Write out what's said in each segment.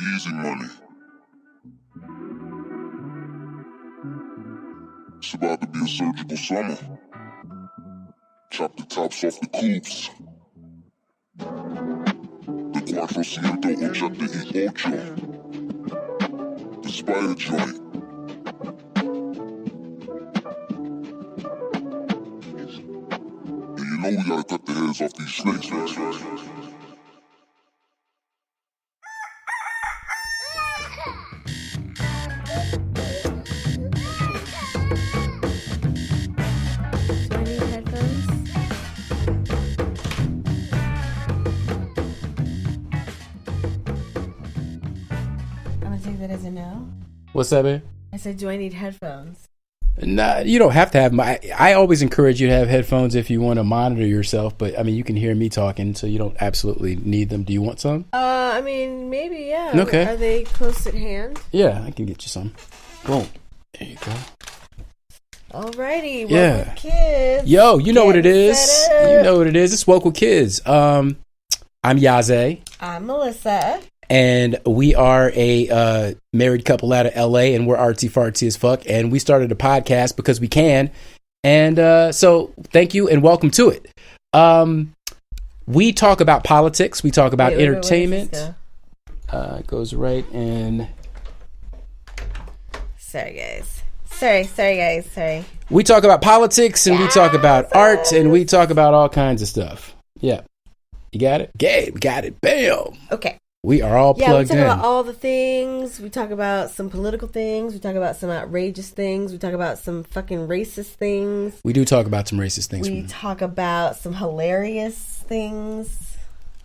Easy money. It's about to be a surgical summer. Chop the tops off the coupes. The 480 y the spider joint. And you know we gotta cut the heads off these snakes, right? What's that, man? I said, do I need headphones? Nah, you don't have to have I always encourage you to have headphones if you want to monitor yourself, but I mean, you can hear me talking, so you don't absolutely need them. Do you want some? I mean, maybe, yeah. Okay. Are they close at hand? Yeah, I can get you some. Boom. There you go. Alrighty. Yeah. Woke Kids. Yo, you know what it is. You know what it is. It's Woke with Kids. I'm Yaze. I'm Melissa. And we are a married couple out of LA, and we're artsy fartsy as fuck. And we started a podcast because we can. And so thank you and welcome to it. We talk about politics. We talk about entertainment. It goes right in. Sorry, guys. Sorry. We talk about politics, and we talk about art, and we talk about all kinds of stuff. Yeah. You got it? Gabe, got it. Bam. Okay. We are all plugged in. We talk about all the things. We talk about some political things. We talk about some outrageous things. We talk about some fucking racist things. We do talk about some racist things. We talk about some hilarious things.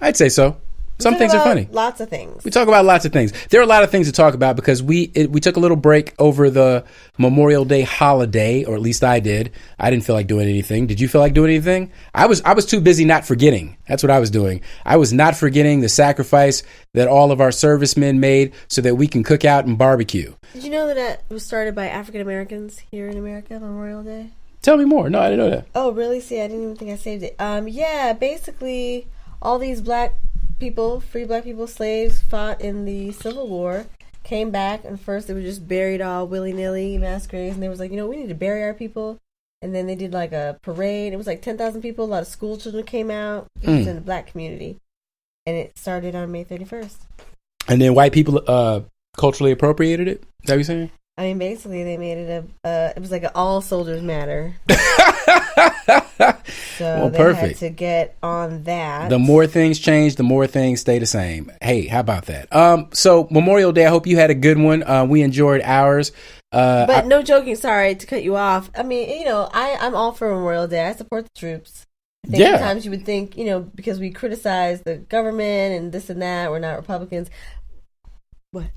I'd say so. Some things are funny. Lots of things. We talk about lots of things. There are a lot of things to talk about because we took a little break over the Memorial Day holiday, or at least I did. I didn't feel like doing anything. Did you feel like doing anything? I was too busy not forgetting. That's what I was doing. I was not forgetting the sacrifice that all of our servicemen made so that we can cook out and barbecue. Did you know that was started by African Americans here in America, Memorial Day? Tell me more. No, I didn't know that. Oh, really? See, I didn't even think I saved it. Yeah, basically all these free black people, slaves, fought in the Civil War, came back, and first they were just buried all willy-nilly, mass graves, and they was like, we need to bury our people. And then they did like a parade. It was like 10,000 people. A lot of school children came out. It was in the black community. And it started on May 31st. And then white people culturally appropriated it? Is that what you're saying? I mean, basically, they made it it was like an all soldiers matter. So they had to get on that. The more things change, the more things stay the same. Hey, how about that? So Memorial Day, I hope you had a good one. We enjoyed ours. But no joking, sorry to cut you off. I mean, I'm all for Memorial Day. I support the troops. I think sometimes you would think, because we criticize the government and this and that, we're not Republicans. What?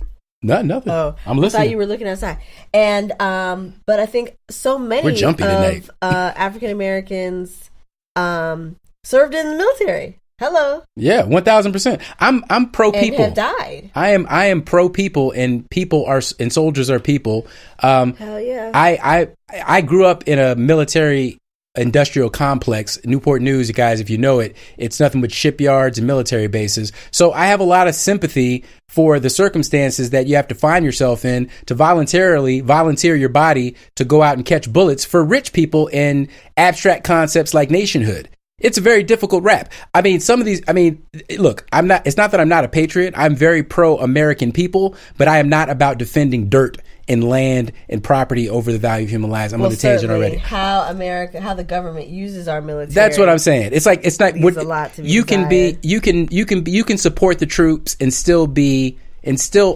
Nothing. Oh, I'm listening. I thought you were looking outside. And but I think so many of African Americans served in the military. Hello. Yeah, 1,000%. I'm pro people. And have died. I am pro people, and people are, and soldiers are people. Hell yeah. I grew up in a military industrial complex, Newport News, you guys, if you know it, it's nothing but shipyards and military bases. So I have a lot of sympathy for the circumstances that you have to find yourself in to voluntarily volunteer your body to go out and catch bullets for rich people in abstract concepts like nationhood. It's a very difficult rap. I mean, look, it's not that I'm not a patriot. I'm very pro-American people, but I am not about defending dirt and land and property over the value of human lives. I'm on the tangent already. How the government uses our military. That's what I'm saying. It's like, it's not what a lot to be you desired. You can support the troops and still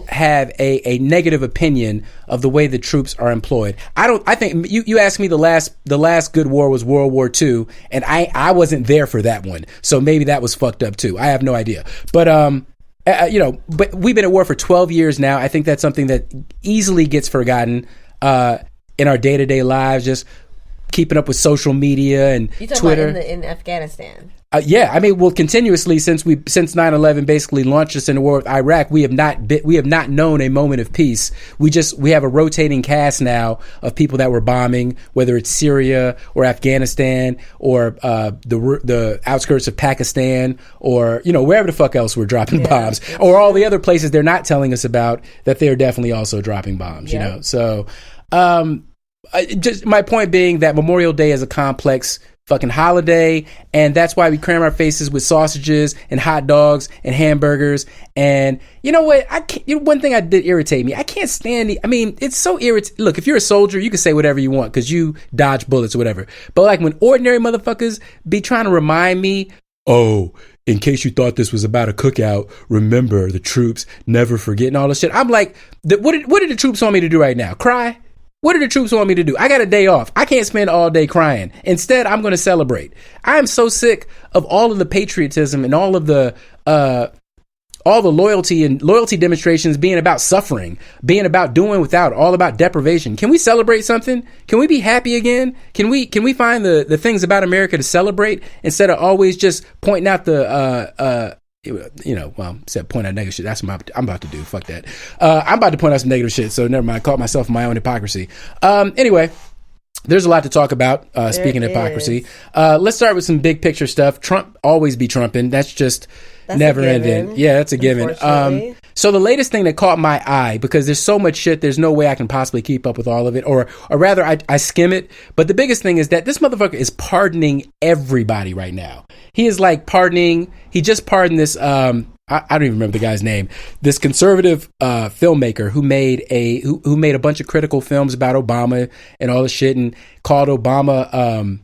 have a negative opinion of the way the troops are employed. I think you asked me the last good war was World War II, and I wasn't there for that one. So maybe that was fucked up too. I have no idea. But but we've been at war for 12 years now. I think that's something that easily gets forgotten in our day-to-day lives. Just keeping up with social media and You talking Twitter. about in Afghanistan? Yeah, I mean, well, continuously since 9/11 basically launched us in the war with Iraq, we have not known a moment of peace. We have a rotating cast now of people that we're bombing, whether it's Syria or Afghanistan or the outskirts of Pakistan or wherever the fuck else we're dropping bombs, or all the other places they're not telling us about that they're definitely also dropping bombs. So just my point being that Memorial Day is a complex fucking holiday, and that's why we cram our faces with sausages and hot dogs and hamburgers. And you know what? One thing I did irritate me. I can't stand it's so irritating. Look, if you're a soldier, you can say whatever you want because you dodge bullets or whatever. But like when ordinary motherfuckers be trying to remind me, oh, in case you thought this was about a cookout, remember the troops, never forget, and all this shit. I'm like, what did the troops want me to do right now? Cry? What do the troops want me to do? I got a day off. I can't spend all day crying. Instead, I'm going to celebrate. I am so sick of all of the patriotism and all of the loyalty demonstrations being about suffering, being about doing without, all about deprivation. Can we celebrate something? Can we be happy again? Can we find the things about America to celebrate instead of always just pointing out point out negative shit. That's what I'm about to do. Fuck that. I'm about to point out some negative shit. So never mind. I caught myself in my own hypocrisy. Anyway, there's a lot to talk about. Speaking of hypocrisy, let's start with some big picture stuff. Trump always be Trumping. That's never ending. Yeah, that's a given. So the latest thing that caught my eye, because there's so much shit, there's no way I can possibly keep up with all of it, or rather I skim it. But the biggest thing is that this motherfucker is pardoning everybody right now. He is like pardoning. He just pardoned this. I don't even remember the guy's name. This conservative filmmaker who made a bunch of critical films about Obama and all this shit, and called Obama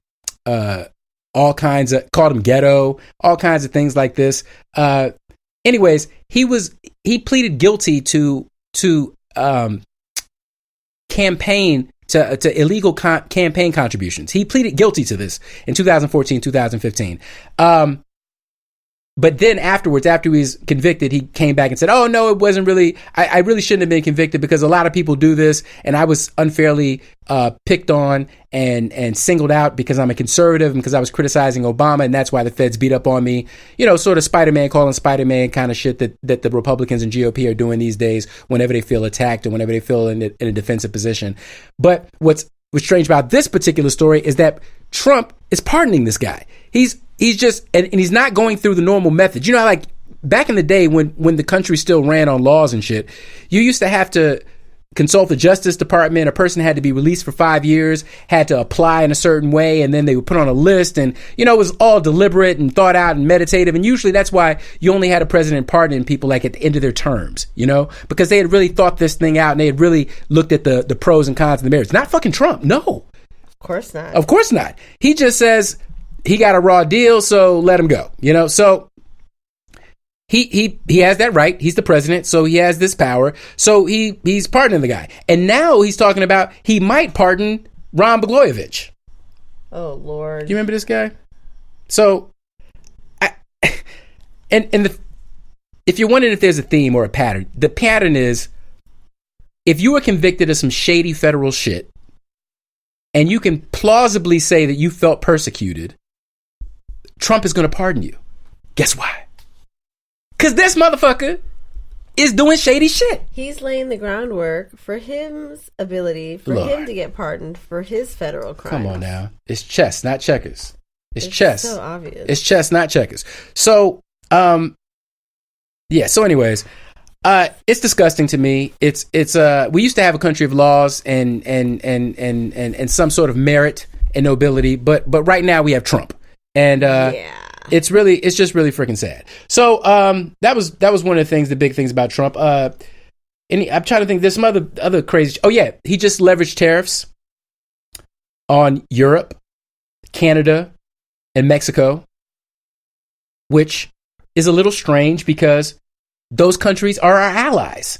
called him ghetto, all kinds of things like this. Anyways, he pleaded guilty to campaign to illegal campaign contributions. He pleaded guilty to this in 2014, 2015. But then afterwards, after he was convicted, he came back and said, oh, no, it wasn't really, I really shouldn't have been convicted because a lot of people do this. And I was unfairly picked on and singled out because I'm a conservative and because I was criticizing Obama. And that's why the feds beat up on me. Sort of Spider-Man calling Spider-Man kind of shit that the Republicans and GOP are doing these days whenever they feel attacked or whenever they feel in a defensive position. But what's strange about this particular story is that Trump is pardoning this guy. He's just, and he's not going through the normal methods. Like back in the day when the country still ran on laws and shit, you used to have to consult the Justice Department. A person had to be released for 5 years, had to apply in a certain way, and then they would put on a list. And, it was all deliberate and thought out and meditative. And usually that's why you only had a president pardoning people like at the end of their terms, because they had really thought this thing out and they had really looked at the pros and cons and the merits. Not fucking Trump. No. Of course not. Of course not. He just says he got a raw deal, so let him go. So he has that right. He's the president, so he has this power. So he's pardoning the guy. And now he's talking about he might pardon Ron Blagojevich. Oh, Lord. You remember this guy? So if you're wondering if there's a theme or a pattern, the pattern is if you were convicted of some shady federal shit and you can plausibly say that you felt persecuted, Trump is going to pardon you. Guess why? Because this motherfucker is doing shady shit. He's laying the groundwork for his ability for him to get pardoned for his federal crimes. Come on now. It's chess, not checkers. It's chess. So obvious. It's chess, not checkers. So, so anyways, it's disgusting to me. It's we used to have a country of laws and some sort of merit and nobility, but right now we have Trump. And it's just really freaking sad. So that was one of the things, the big things about Trump. I'm trying to think. There's some other crazy. Oh yeah, he just leveraged tariffs on Europe, Canada, and Mexico, which is a little strange because those countries are our allies.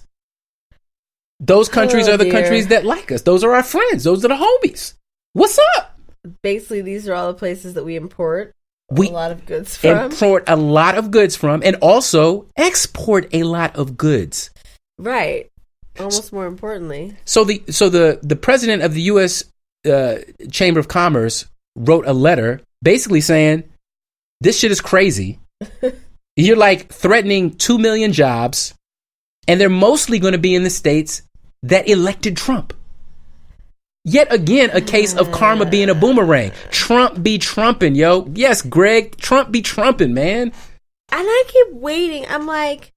Those countries are the countries that like us. Those are our friends. Those are the homies. What's up? Basically, these are all the places that we import a lot of goods from. And also export a lot of goods. Right. Almost more importantly. So the president of the U.S. Chamber of Commerce wrote a letter basically saying, this shit is crazy. You're like threatening 2 million jobs, and they're mostly going to be in the states that elected Trump. Yet again, a case of karma being a boomerang. Trump be trumping, yo. Yes, Greg, Trump be trumping, man. And I keep waiting. I'm like,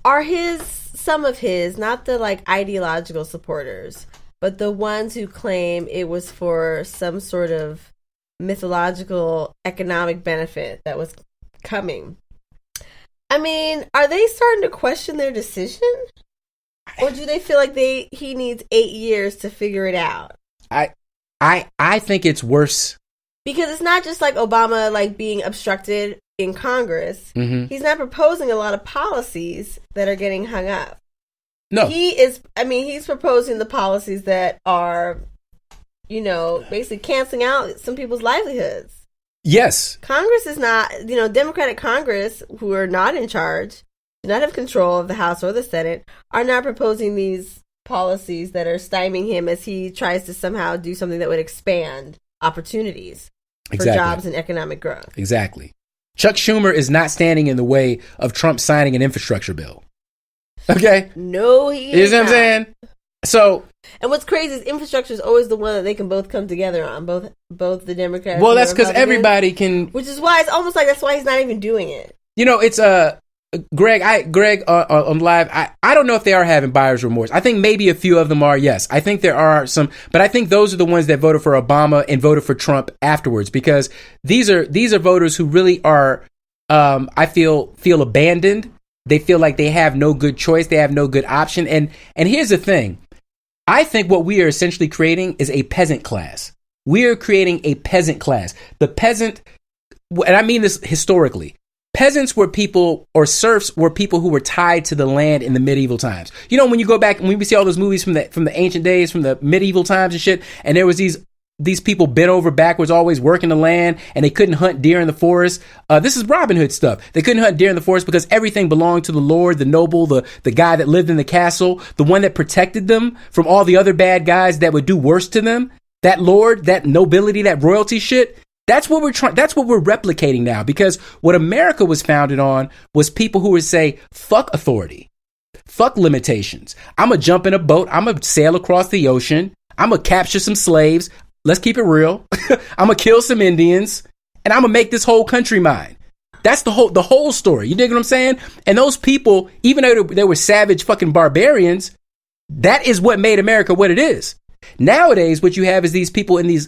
are some of his, not the like ideological supporters, but the ones who claim it was for some sort of mythological economic benefit that was coming. I mean, are they starting to question their decision? Or do they feel like he needs 8 years to figure it out? I think it's worse. Because it's not just like Obama like being obstructed in Congress. Mm-hmm. He's not proposing a lot of policies that are getting hung up. No. He's proposing the policies that are, basically canceling out some people's livelihoods. Yes. Congress is not, Democratic Congress, who are not in charge, do not have control of the House or the Senate, are not proposing these policies that are stymieing him as he tries to somehow do something that would expand opportunities for jobs and economic growth. Exactly. Chuck Schumer is not standing in the way of Trump signing an infrastructure bill. Okay? No, he is You know what I'm not. saying? So, and what's crazy is infrastructure is always the one that they can both come together on, both the Democrats. well, and that's the because Republicans, everybody can. which is why it's almost like that's why he's not even doing it. It's Greg on live. I don't know if they are having buyer's remorse. I think maybe a few of them are. Yes, I think there are some, but I think those are the ones that voted for Obama and voted for Trump afterwards, because these are voters who really are. I feel abandoned. They feel like they have no good choice. They have no good option. And here's the thing. I think what we are essentially creating is a peasant class. We are creating a peasant class. The peasant, and I mean this historically, peasants were people, or serfs were people who were tied to the land in the medieval times. When you go back and we see all those movies from the ancient days, from the medieval times and shit, and there was these people bent over backwards, always working the land, and they couldn't hunt deer in the forest. This is Robin Hood stuff. They couldn't hunt deer in the forest because everything belonged to the lord, the noble, the guy that lived in the castle, the one that protected them from all the other bad guys that would do worse to them. That lord, that nobility, that royalty shit. That's what we're replicating now, because what America was founded on was people who would say, fuck authority, fuck limitations. I'm going to jump in a boat. I'm going to sail across the ocean. I'm going to capture some slaves. Let's keep it real. I'm going to kill some Indians, and I'm going to make this whole country mine. That's the whole story. You dig what I'm saying? And those people, even though they were savage fucking barbarians, that is what made America what it is. Nowadays, what you have is these people in these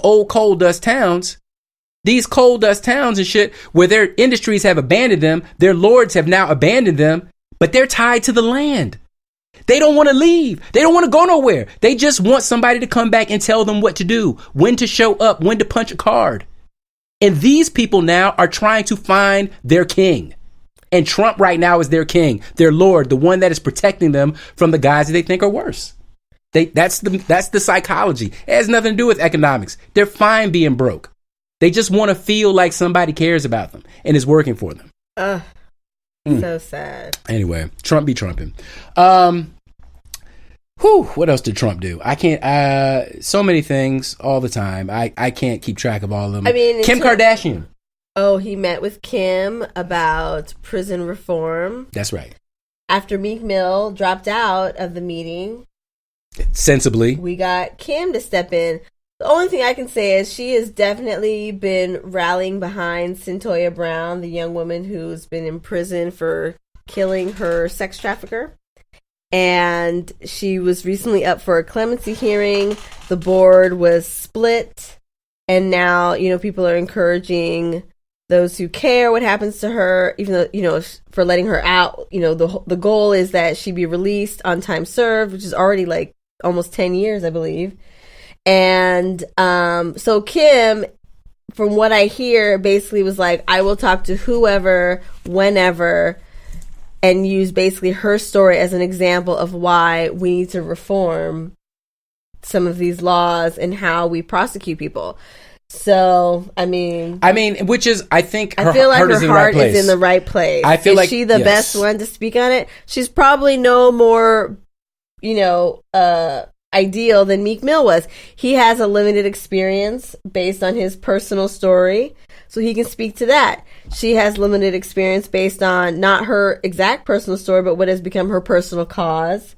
old coal dust towns and shit, where their industries have abandoned them. Their lords have now abandoned them, but they're tied to the land. They don't want to leave. They don't want to go nowhere. They just want somebody to come back and tell them what to do, when to show up, when to punch a card. And these people now are trying to find their king. And Trump right now is their king, their lord, the one that is protecting them from the guys that they think are worse. That's the psychology. It has nothing to do with economics. They're fine being broke. They just want to feel like somebody cares about them and is working for them. So sad. Anyway, Trump be trumping. What else did Trump do? I can't. So many things all the time. I can't keep track of all of them. I mean, Kim Kardashian. Oh, he met with Kim about prison reform. That's right. After Meek Mill dropped out of the meeting, sensibly, we got Kim to step in. The only thing I can say is she has definitely been rallying behind Cyntoia Brown, the young woman who's been in prison for killing her sex trafficker. And she was recently up for a clemency hearing. The board was split. And now, people are encouraging those who care what happens to her, even though, for letting her out. The goal is that she be released on time served, which is already like almost 10 years, I believe. And so Kim, from what I hear, basically was like, I will talk to whoever, whenever, and use basically her story as an example of why we need to reform some of these laws and how we prosecute people. So, I mean, which is, I think, I feel like her heart is in the right place. I feel is like she the best one to speak on it? She's probably no more, ideal than Meek Mill was. He has a limited experience based on his personal story, so he can speak to that. She has limited experience based on not her exact personal story, but what has become her personal cause.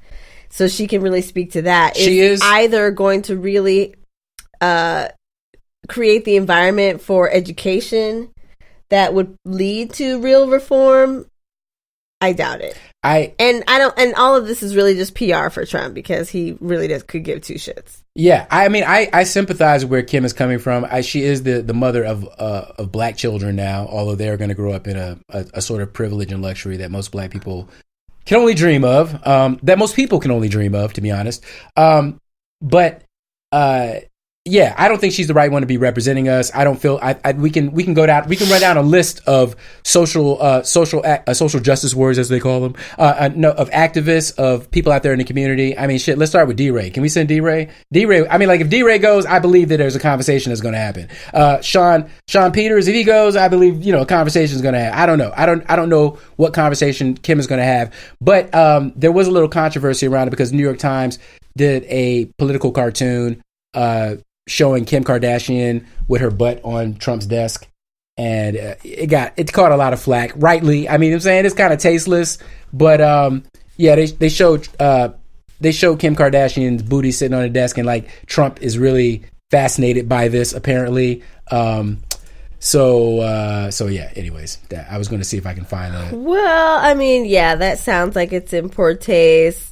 So she can really speak to that. She is either going to really create the environment for education that would lead to real reform. I doubt it. And all of this is really just PR for Trump because he really could give two shits. Yeah, I mean, I sympathize with where Kim is coming from. She is the mother of black children now, although they're going to grow up in a sort of privilege and luxury that most black people can only dream of. That most people can only dream of, to be honest. Yeah, I don't think she's the right one to be representing us. I don't feel we can run down a list of social justice warriors, as they call them, of activists, of people out there in the community. I mean, shit. Let's start with D-Ray. Can we send D-Ray? D-Ray. I mean, like if D-Ray goes, I believe that there's a conversation that's going to happen. Sean Peters, if he goes, I believe a conversation is going to happen. I don't know. I don't know what conversation Kim is going to have, but there was a little controversy around it because the New York Times did a political cartoon showing Kim Kardashian with her butt on Trump's desk, and it caught a lot of flack, rightly. I mean, I'm saying it's kind of tasteless, but yeah, they showed Kim Kardashian's booty sitting on the desk, and like Trump is really fascinated by this apparently. So yeah. Anyways, I was going to see if I can find that. Well, I mean, yeah, that sounds like it's in poor taste.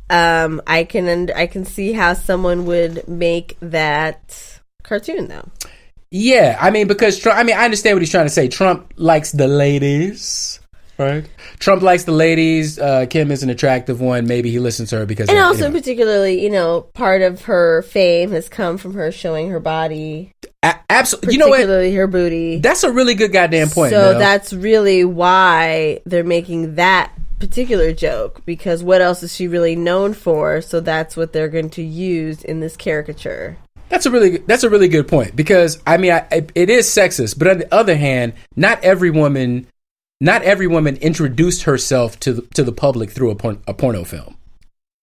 I can see how someone would make that cartoon though. Yeah, I mean, because Trump, I mean, I understand what he's trying to say. Trump likes the ladies, right? Trump likes the ladies. Kim is an attractive one. Maybe he listens to her because, and also particularly, part of her fame has come from her showing her body. Absolutely, you know what? Particularly her booty. That's a really good goddamn point. So Mel. that's really why they're making that particular joke, because what else is she really known for? So that's what they're going to use in this caricature. That's a really good point, because I mean, it is sexist, but on the other hand, not every woman introduced herself to the public through a porno film.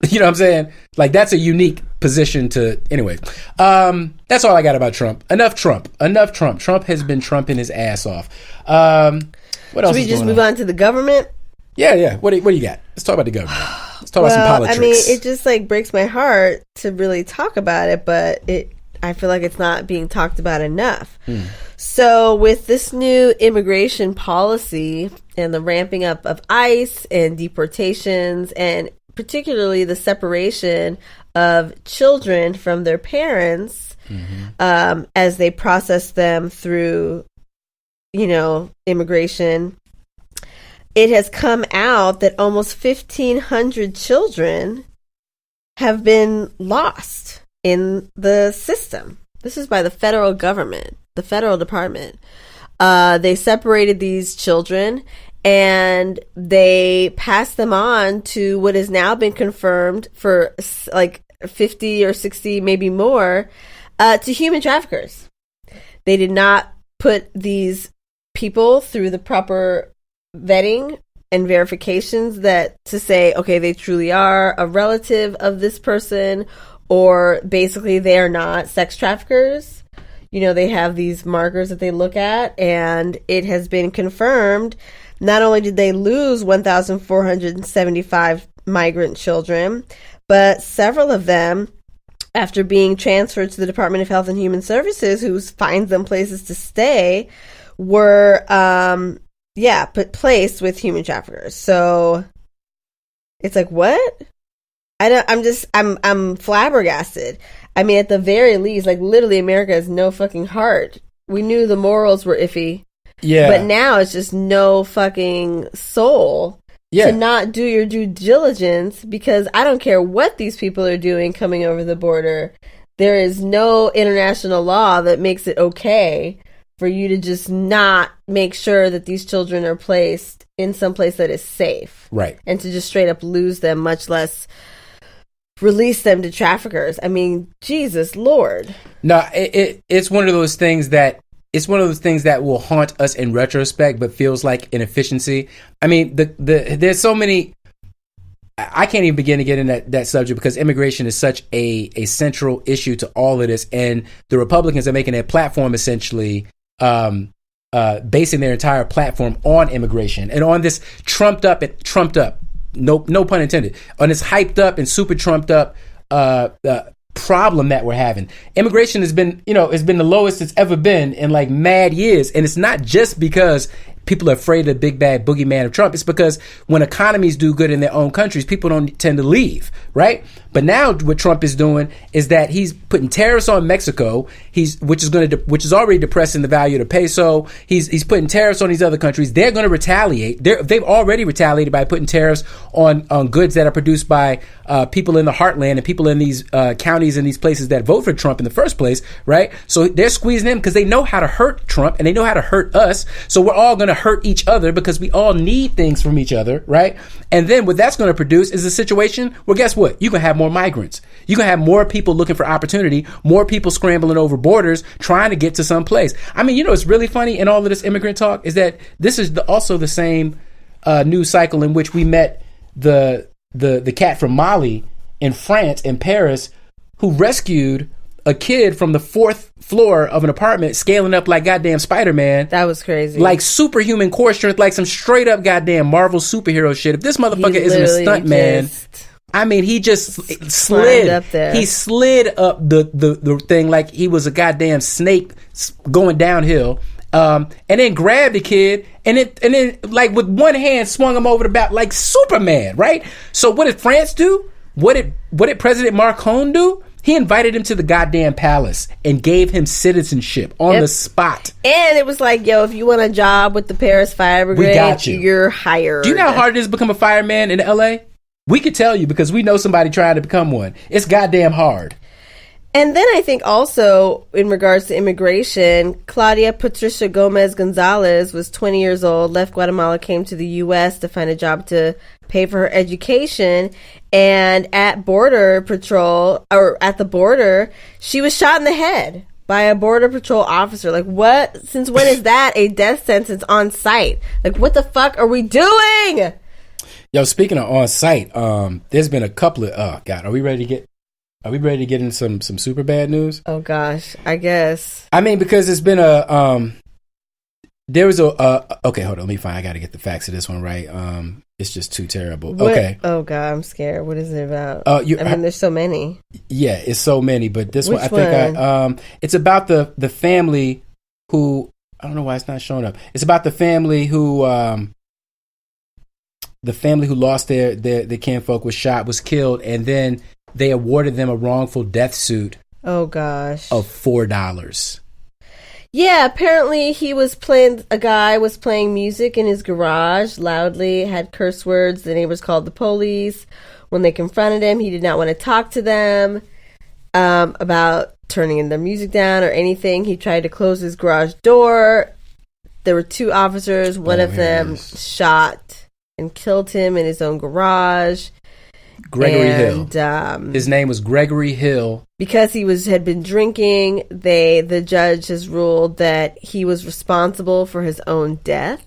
You know what I'm saying? Like, that's a unique position to. Anyway, that's all I got about Trump. Enough Trump. Trump has been trumping his ass off. What else? Should we just move on to the government? Yeah. What do you got? Let's talk about the government. Let's talk about some politics. I mean, it just like breaks my heart to really talk about it, but I feel like it's not being talked about enough. So with this new immigration policy and the ramping up of ICE and deportations, and particularly the separation of children from their parents, as they process them through, immigration, it has come out that almost 1,500 children have been lost in the system. This is by the federal government, the federal department. They separated these children and they passed them on to what has now been confirmed for like 50 or 60, maybe more, to human traffickers. They did not put these people through the proper vetting and verifications to say, okay, they truly are a relative of this person, or basically they are not sex traffickers. They have these markers that they look at, and it has been confirmed. Not only did they lose 1,475 migrant children, but several of them, after being transferred to the Department of Health and Human Services, who finds them places to stay, were placed with human traffickers. So it's like, what? I'm flabbergasted. I mean, at the very least, like literally America has no fucking heart. We knew the morals were iffy. Yeah. But now it's just no fucking soul to not do your due diligence, because I don't care what these people are doing coming over the border. There is no international law that makes it okay for you to just not make sure that these children are placed in some place that is safe. Right. And to just straight up lose them, much less release them to traffickers. I mean, Jesus Lord. No, it's one of those things that will haunt us in retrospect, but feels like inefficiency. I mean, there's so many. I can't even begin to get in that subject because immigration is such a central issue to all of this, and the Republicans are making their platform essentially basing their entire platform on immigration and on this trumped up, no pun intended, on this hyped up and super trumped up problem that we're having. Immigration has been, it's been the lowest it's ever been in like mad years, and it's not just because people are afraid of the big bad boogeyman of Trump. It's because when economies do good in their own countries, people don't tend to leave, right? But now what Trump is doing is that he's putting tariffs on Mexico, which is already depressing the value of the peso. He's putting tariffs on these other countries. They're going to retaliate. They've already retaliated by putting tariffs on goods that are produced by people in the heartland and people in these counties and these places that vote for Trump in the first place, right? So they're squeezing him because they know how to hurt Trump and they know how to hurt us. So we're all going to hurt each other because we all need things from each other, right? And then what that's going to produce is a situation where, guess what? You can have more migrants. You can have more people looking for opportunity, more people scrambling over borders, trying to get to some place. I mean, it's really funny in all of this immigrant talk is that this is also the same news cycle in which we met the cat from Mali in France, in Paris, who rescued a kid from the 4th floor of an apartment, scaling up like goddamn Spider-Man. That was crazy. Like superhuman core strength, like some straight up goddamn Marvel superhero shit. If this motherfucker isn't a stunt man, I mean, he just slid up there. He slid up the thing like he was a goddamn snake going downhill. And then grabbed the kid and then like with one hand swung him over the back like Superman, right? So what did France do? What did President Macron do? He invited him to the goddamn palace and gave him citizenship on the spot. And it was like, yo, if you want a job with the Paris Fire Brigade, we got you. You're hired. Do you know how hard it is to become a fireman in LA? We could tell you because we know somebody trying to become one. It's goddamn hard. And then I think also in regards to immigration, Claudia Patricia Gomez Gonzalez was 20 years old, left Guatemala, came to the U.S. to find a job to pay for her education. And at Border Patrol, or at the border, she was shot in the head by a Border Patrol officer. Like, what? Since when is that a death sentence on site? Like, what the fuck are we doing? Yo, speaking of on site, there's been a couple of, oh God, are we ready to get into some super bad news? Oh gosh, I guess. I mean, because it's been there was okay, hold on, let me find, I gotta get the facts of this one right. It's just too terrible. What? Okay. Oh God, I'm scared. What is it about? I mean, there's so many. Yeah, it's so many, but this Which one, I think it's about the family who, I don't know why it's not showing up. It's about the family who lost their kinfolk, was killed, and then they awarded them a wrongful death suit. Oh gosh. Of $4. Yeah, apparently a guy was playing music in his garage loudly, had curse words. The neighbors called the police. When they confronted him, he did not want to talk to them about turning the music down or anything. He tried to close his garage door. There were 2 officers. One of them shot and killed him in his own garage. Gregory Hill. His name was Gregory Hill. Because he had been drinking, the judge has ruled that he was responsible for his own death.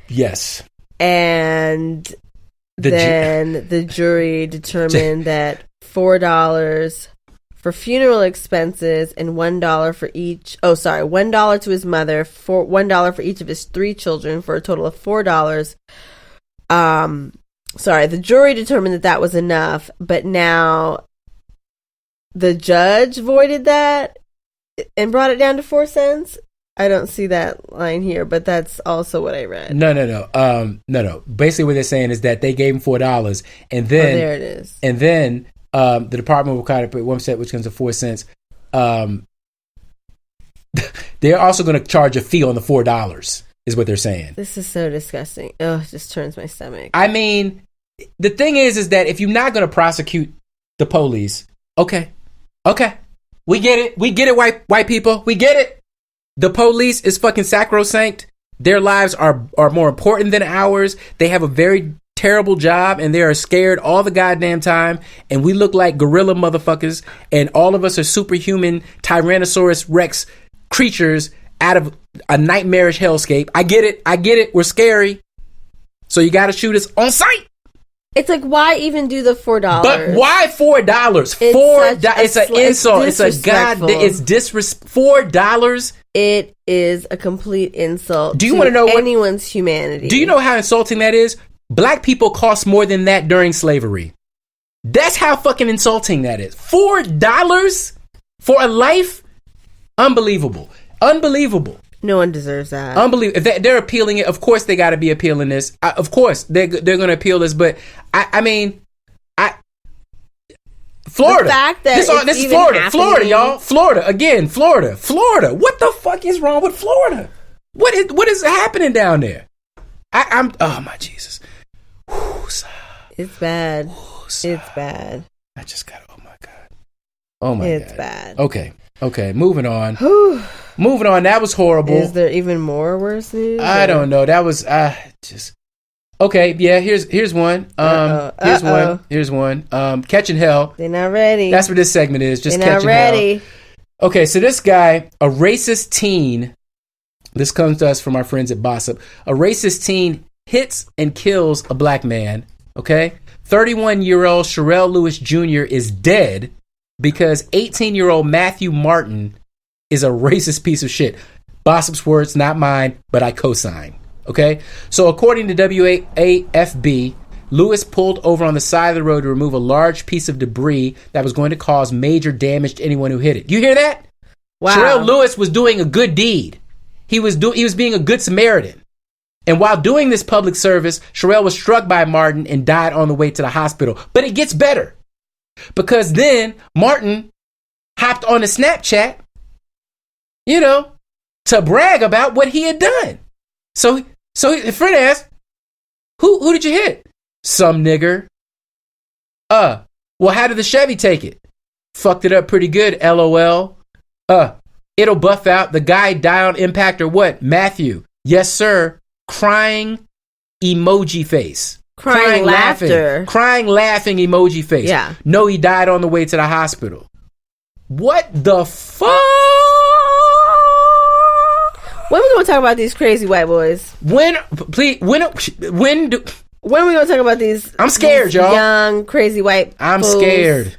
Yes. And then the jury determined that $4 for funeral expenses and $1 for each. Oh, sorry, $1 to his mother, $1 for each of his 3 children, for a total of $4. Sorry, the jury determined that was enough, but now the judge voided that and brought it down to 4 cents. I don't see that line here, but that's also what I read. No. Basically, what they're saying is that they gave him $4, and then there it is. And then the department will kind of put 1 cent, which comes to 4 cents. They're also going to charge a fee on the $4. Is what they're saying. This is so disgusting. Oh, it just turns my stomach. I mean, the thing is that if you're not going to prosecute the police, okay, we get it, white people, we get it. The police is fucking sacrosanct. Their lives are more important than ours. They have a very terrible job and they are scared all the goddamn time. And we look like gorilla motherfuckers. And all of us are superhuman Tyrannosaurus Rex creatures out of a nightmarish hellscape. I get it. We're scary. So you got to shoot us on sight. It's like, why even do the $4? But why $4? It's an insult. It's a god. It's $4. It is a complete insult. Do you want to know anyone's humanity? Do you know how insulting that is? Black people cost more than that during slavery. That's how fucking insulting that is. $4 for a life? Unbelievable. Unbelievable. No one deserves that. Unbelievable. If they're appealing it, of course they got to be appealing this. Of course they're going to appeal this. But I mean, Florida. The fact that this is Florida. happening. Florida, y'all. Florida again. Florida. What the fuck is wrong with Florida? What is happening down there? I'm. Oh my Jesus. It's bad. It's bad. I just got. Oh my God. Oh my God. It's bad. Okay. Moving on. Moving on. That was horrible. Is there even more worse news? I don't know. That was just. Okay, yeah, here's one. Here's one. Catching Hell. They're not ready. That's what this segment is. Just They're catching not ready. Hell. Okay, so this guy, a racist teen. This comes to us from our friends at Bossip. A racist teen hits and kills a black man. Okay, 31-year-old Sherrell Lewis Jr. is dead because 18-year-old Matthew Martin is a racist piece of shit. Bossip's words, not mine, but I co-sign. Okay, so according to WAFB, Lewis pulled over on the side of the road to remove a large piece of debris that was going to cause major damage to anyone who hit it. You hear that? Wow. Sherrell Lewis was doing a good deed. He was being a good Samaritan. And while doing this public service, Sherrell was struck by Martin and died on the way to the hospital. But it gets better. Because then Martin hopped on a Snapchat, to brag about what he had done. So his friend asked, who did you hit? Some nigger. Well, how did the Chevy take it? Fucked it up pretty good, LOL. It'll buff out. The guy died on impact or what? Matthew. Yes, sir. Crying emoji face. Crying laughter. Crying laughing emoji face. Yeah. No, he died on the way to the hospital. What the fuck? When are we going to talk about these crazy white boys? When are we going to talk about these? I'm scared, y'all. Young, crazy white I'm fools? Scared.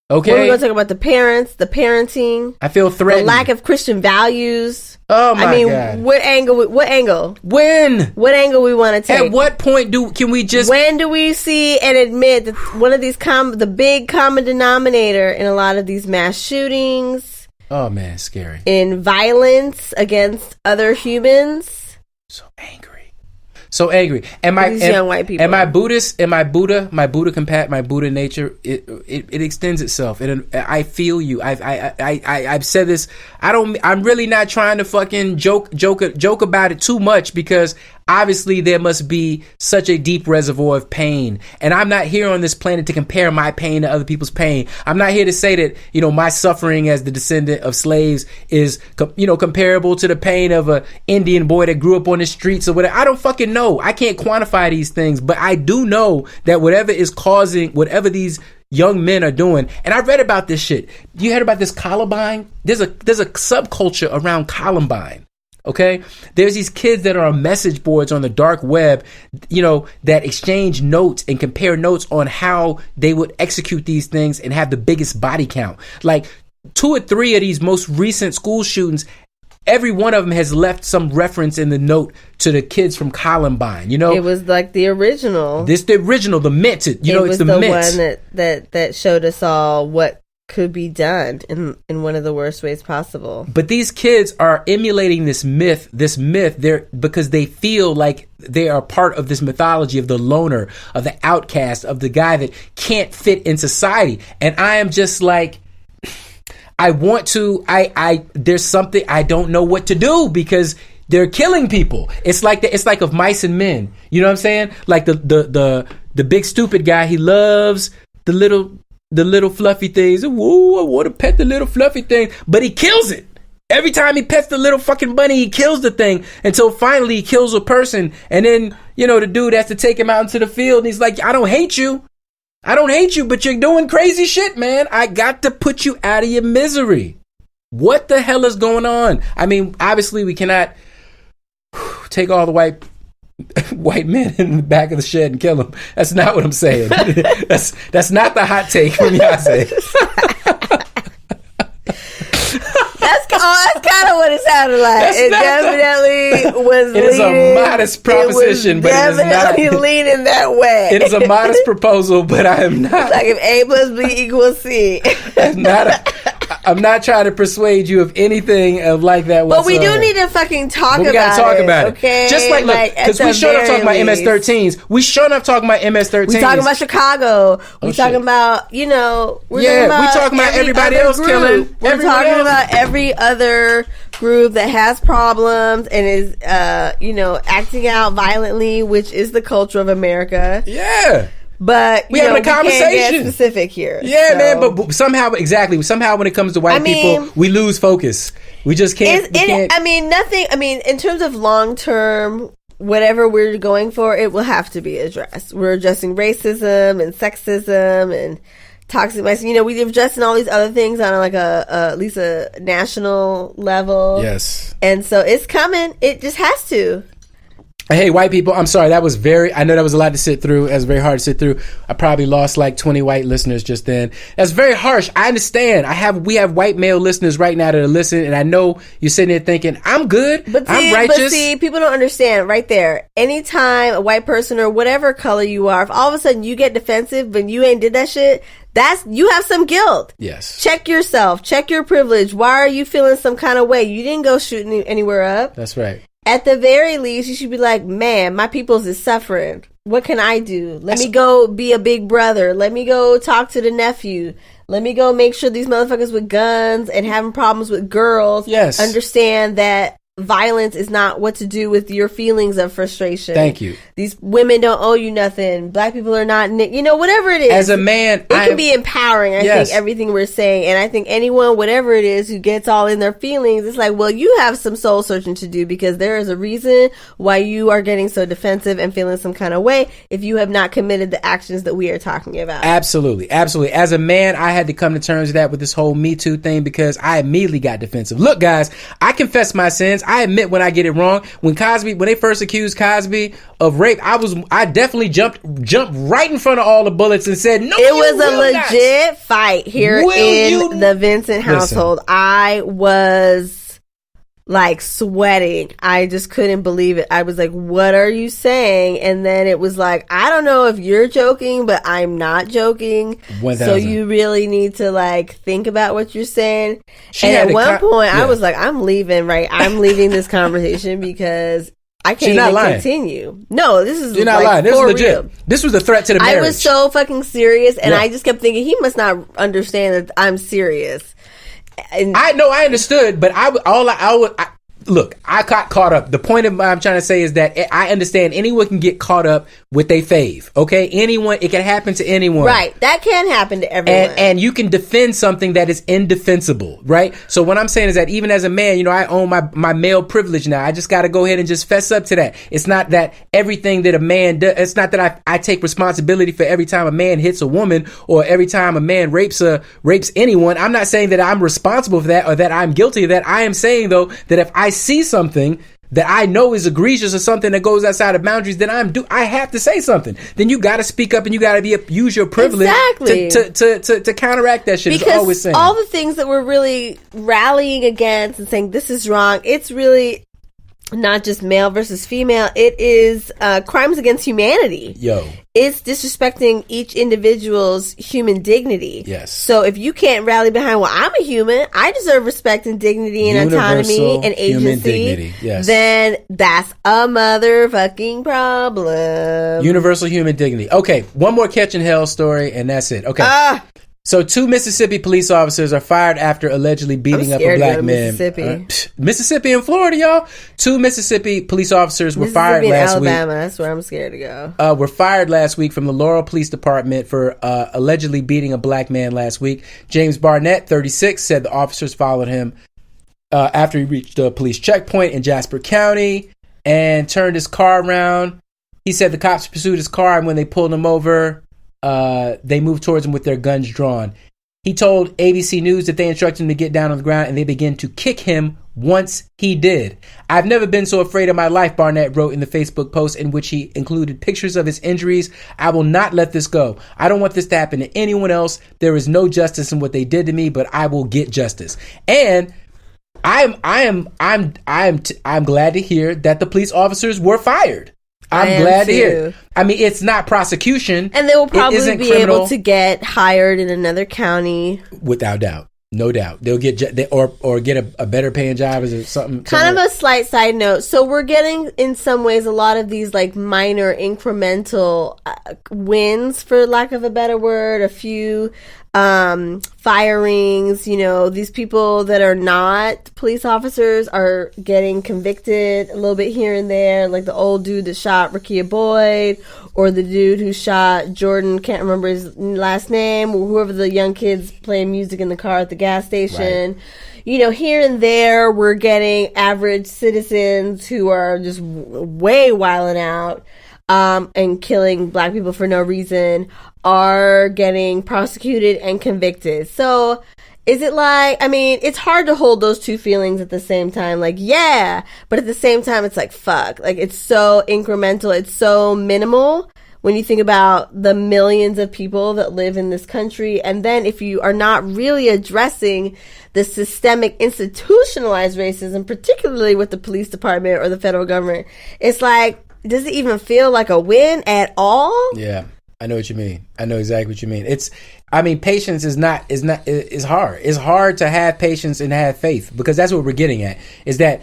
Okay. When are we going to talk about the parents, the parenting? I feel threatened. The lack of Christian values. Oh my God. What angle? When? What angle we want to take? At what point can we just? When do we see and admit that one of these the big common denominator in a lot of these mass shootings? Oh man, scary. In violence against other humans. So angry. And young white people. And my Buddha nature, it extends itself. I feel you. I've said this. I'm really not trying to fucking joke about it too much because obviously there must be such a deep reservoir of pain. And I'm not here on this planet to compare my pain to other people's pain. I'm not here to say that, my suffering as the descendant of slaves is, comparable to the pain of a Indian boy that grew up on the streets or whatever. I don't fucking know. I can't quantify these things, but I do know that whatever is causing, whatever these young men are doing, and I read about this shit. You heard about this Columbine? There's a subculture around Columbine. Okay, there's these kids that are on message boards on the dark web, that exchange notes and compare notes on how they would execute these things and have the biggest body count. Like 2 or 3 of these most recent school shootings, every one of them has left some reference in the note to the kids from Columbine. It was like the original. The minted. It's the mint. One that showed us all what could be done in one of the worst ways possible. But these kids are emulating this myth because they feel like they are part of this mythology of the loner, of the outcast, of the guy that can't fit in society. And I am just like, there's something I don't know what to do because they're killing people. It's like of Mice and Men. You know what I'm saying? Like the big stupid guy, he loves the little fluffy things. Whoa, I want to pet the little fluffy thing. But he kills it. Every time he pets the little fucking bunny, he kills the thing until finally he kills a person. And then, the dude has to take him out into the field. And he's like, I don't hate you, but you're doing crazy shit, man. I got to put you out of your misery. What the hell is going on? I mean, obviously we cannot take all the white white men in the back of the shed and kill them. That's not what I'm saying. that's not the hot take from Yase. That's kind of what it sounded like. It definitely was. It is a modest proposition, but it is definitely not leaning that way. It is a modest proposal, but I am not. Like if A plus B equals C. I'm not trying to persuade you of anything of like that whatsoever. But we do need to fucking talk about it. We gotta talk about it. Okay? Just like, look, because we sure enough talking about MS-13s. We sure enough talking about MS-13s. We talking about Chicago. We talking about, you know, we talking about everybody else killing. We're talking about every other group that has problems and is, acting out violently, which is the culture of America. Yeah. But we having a conversation. We can't get specific here. Yeah, so. Man. But somehow when it comes to white people, we lose focus. We just can't. In terms of long term, whatever we're going for, it will have to be addressed. We're addressing racism and sexism and toxic masculinity. We're addressing all these other things on like at least a national level. Yes. And so it's coming. It just has to. Hey, white people, I'm sorry. I know that was a lot to sit through. It was very hard to sit through. I probably lost like 20 white listeners just then. That's very harsh. I understand. We have white male listeners right now that are listening, and I know you're sitting there thinking, I'm good. I'm righteous. But see, people don't understand right there. Anytime a white person or whatever color you are, if all of a sudden you get defensive when you ain't did that shit, you have some guilt. Yes. Check yourself. Check your privilege. Why are you feeling some kind of way? You didn't go shooting anywhere up. That's right. At the very least, you should be like, man, my people's is suffering. What can I do? Let me go be a big brother. Let me go talk to the nephew. Let me go make sure these motherfuckers with guns and having problems with girls understand that violence is not what to do with your feelings of frustration. Thank you. These women don't owe you nothing. Black people are not, whatever it is. As a man, it can be empowering. I think everything we're saying, and I think anyone, whatever it is, who gets all in their feelings, it's like, well, you have some soul searching to do because there is a reason why you are getting so defensive and feeling some kind of way if you have not committed the actions that we are talking about. Absolutely, absolutely. As a man, I had to come to terms with that with this whole Me Too thing because I immediately got defensive. Look, guys, I confess my sins. I admit when I get it wrong. When they first accused Cosby of rape, I definitely jumped right in front of all the bullets and said, no, it was a legit fight here in the Vincent household. Listen. I was like sweating. I just couldn't believe it. I was like, what are you saying? And then it was like, I don't know if you're joking, but I'm not joking. 1,000. So you really need to like think about what you're saying. And at one point I was like, I'm leaving this conversation because I can't even continue. No, this is You're not lying. This is legit. Real. This was a threat to the marriage. I was so fucking serious, and I just kept thinking he must not understand that I'm serious. And I know I understood, but I got caught up. The point of what I'm trying to say is that I understand anyone can get caught up with their fave. Okay, anyone, it can happen to anyone. Right, that can happen to everyone. And you can defend something that is indefensible. Right. So what I'm saying is that even as a man, I own my male privilege now. I just got to go ahead and just fess up to that. It's not that everything that a man does. It's not that I take responsibility for every time a man hits a woman or every time a man rapes anyone. I'm not saying that I'm responsible for that or that I'm guilty of that. I am saying though that if I see something that I know is egregious or something that goes outside of boundaries, then I have to say something. Then you got to speak up and you got to use your privilege to counteract that shit. Because always saying all the things that we're really rallying against and saying this is wrong, it's really not just male versus female. It is crimes against humanity. It's disrespecting each individual's human dignity. Yes. So if you can't rally behind, well, I'm a human, I deserve respect and dignity and autonomy and agency, then that's a motherfucking problem. Universal human dignity. Okay, one more Catch in Hell story and that's it. Okay. So 2 Mississippi police officers are fired after allegedly beating up a black man. Mississippi and Florida, y'all. 2 Mississippi police officers were fired last week. Alabama, that's where I'm scared to go. Were fired last week from the Laurel Police Department for allegedly beating a black man last week. James Barnett, 36, said the officers followed him after he reached a police checkpoint in Jasper County and turned his car around. He said the cops pursued his car and when they pulled him over, they moved towards him with their guns drawn. He told ABC News that they instructed him to get down on the ground and they began to kick him once he did. I've never been so afraid of my life, Barnett wrote in the Facebook post in which he included pictures of his injuries. I will not let this go. I don't want this to happen to anyone else. There is no justice in what they did to me, but I will get justice. And I'm glad to hear that the police officers were fired. I'm glad to hear. I mean, it's not prosecution, and they will probably be criminal. able to get hired in another county, without doubt. No doubt. They'll get or get a better paying job or something. Kind of a slight side note. So we're getting, in some ways, a lot of these like minor incremental wins, for lack of a better word. A few firings, these people that are not police officers are getting convicted a little bit here and there, like the old dude that shot Rakia Boyd, or the dude who shot Jordan, can't remember his last name, or whoever the young kids playing music in the car at the gas station. Right. Here and there, we're getting average citizens who are just way wilding out and killing black people for no reason are getting prosecuted and convicted. So is it like, it's hard to hold those two feelings at the same time. Like, yeah, but at the same time, it's like, fuck. Like, it's so incremental. It's so minimal when you think about the millions of people that live in this country. And then if you are not really addressing the systemic institutionalized racism, particularly with the police department or the federal government, it's like, does it even feel like a win at all? Yeah. I know what you mean. I know exactly what you mean. Patience is hard. It's hard to have patience and have faith, because that's what we're getting at. Is that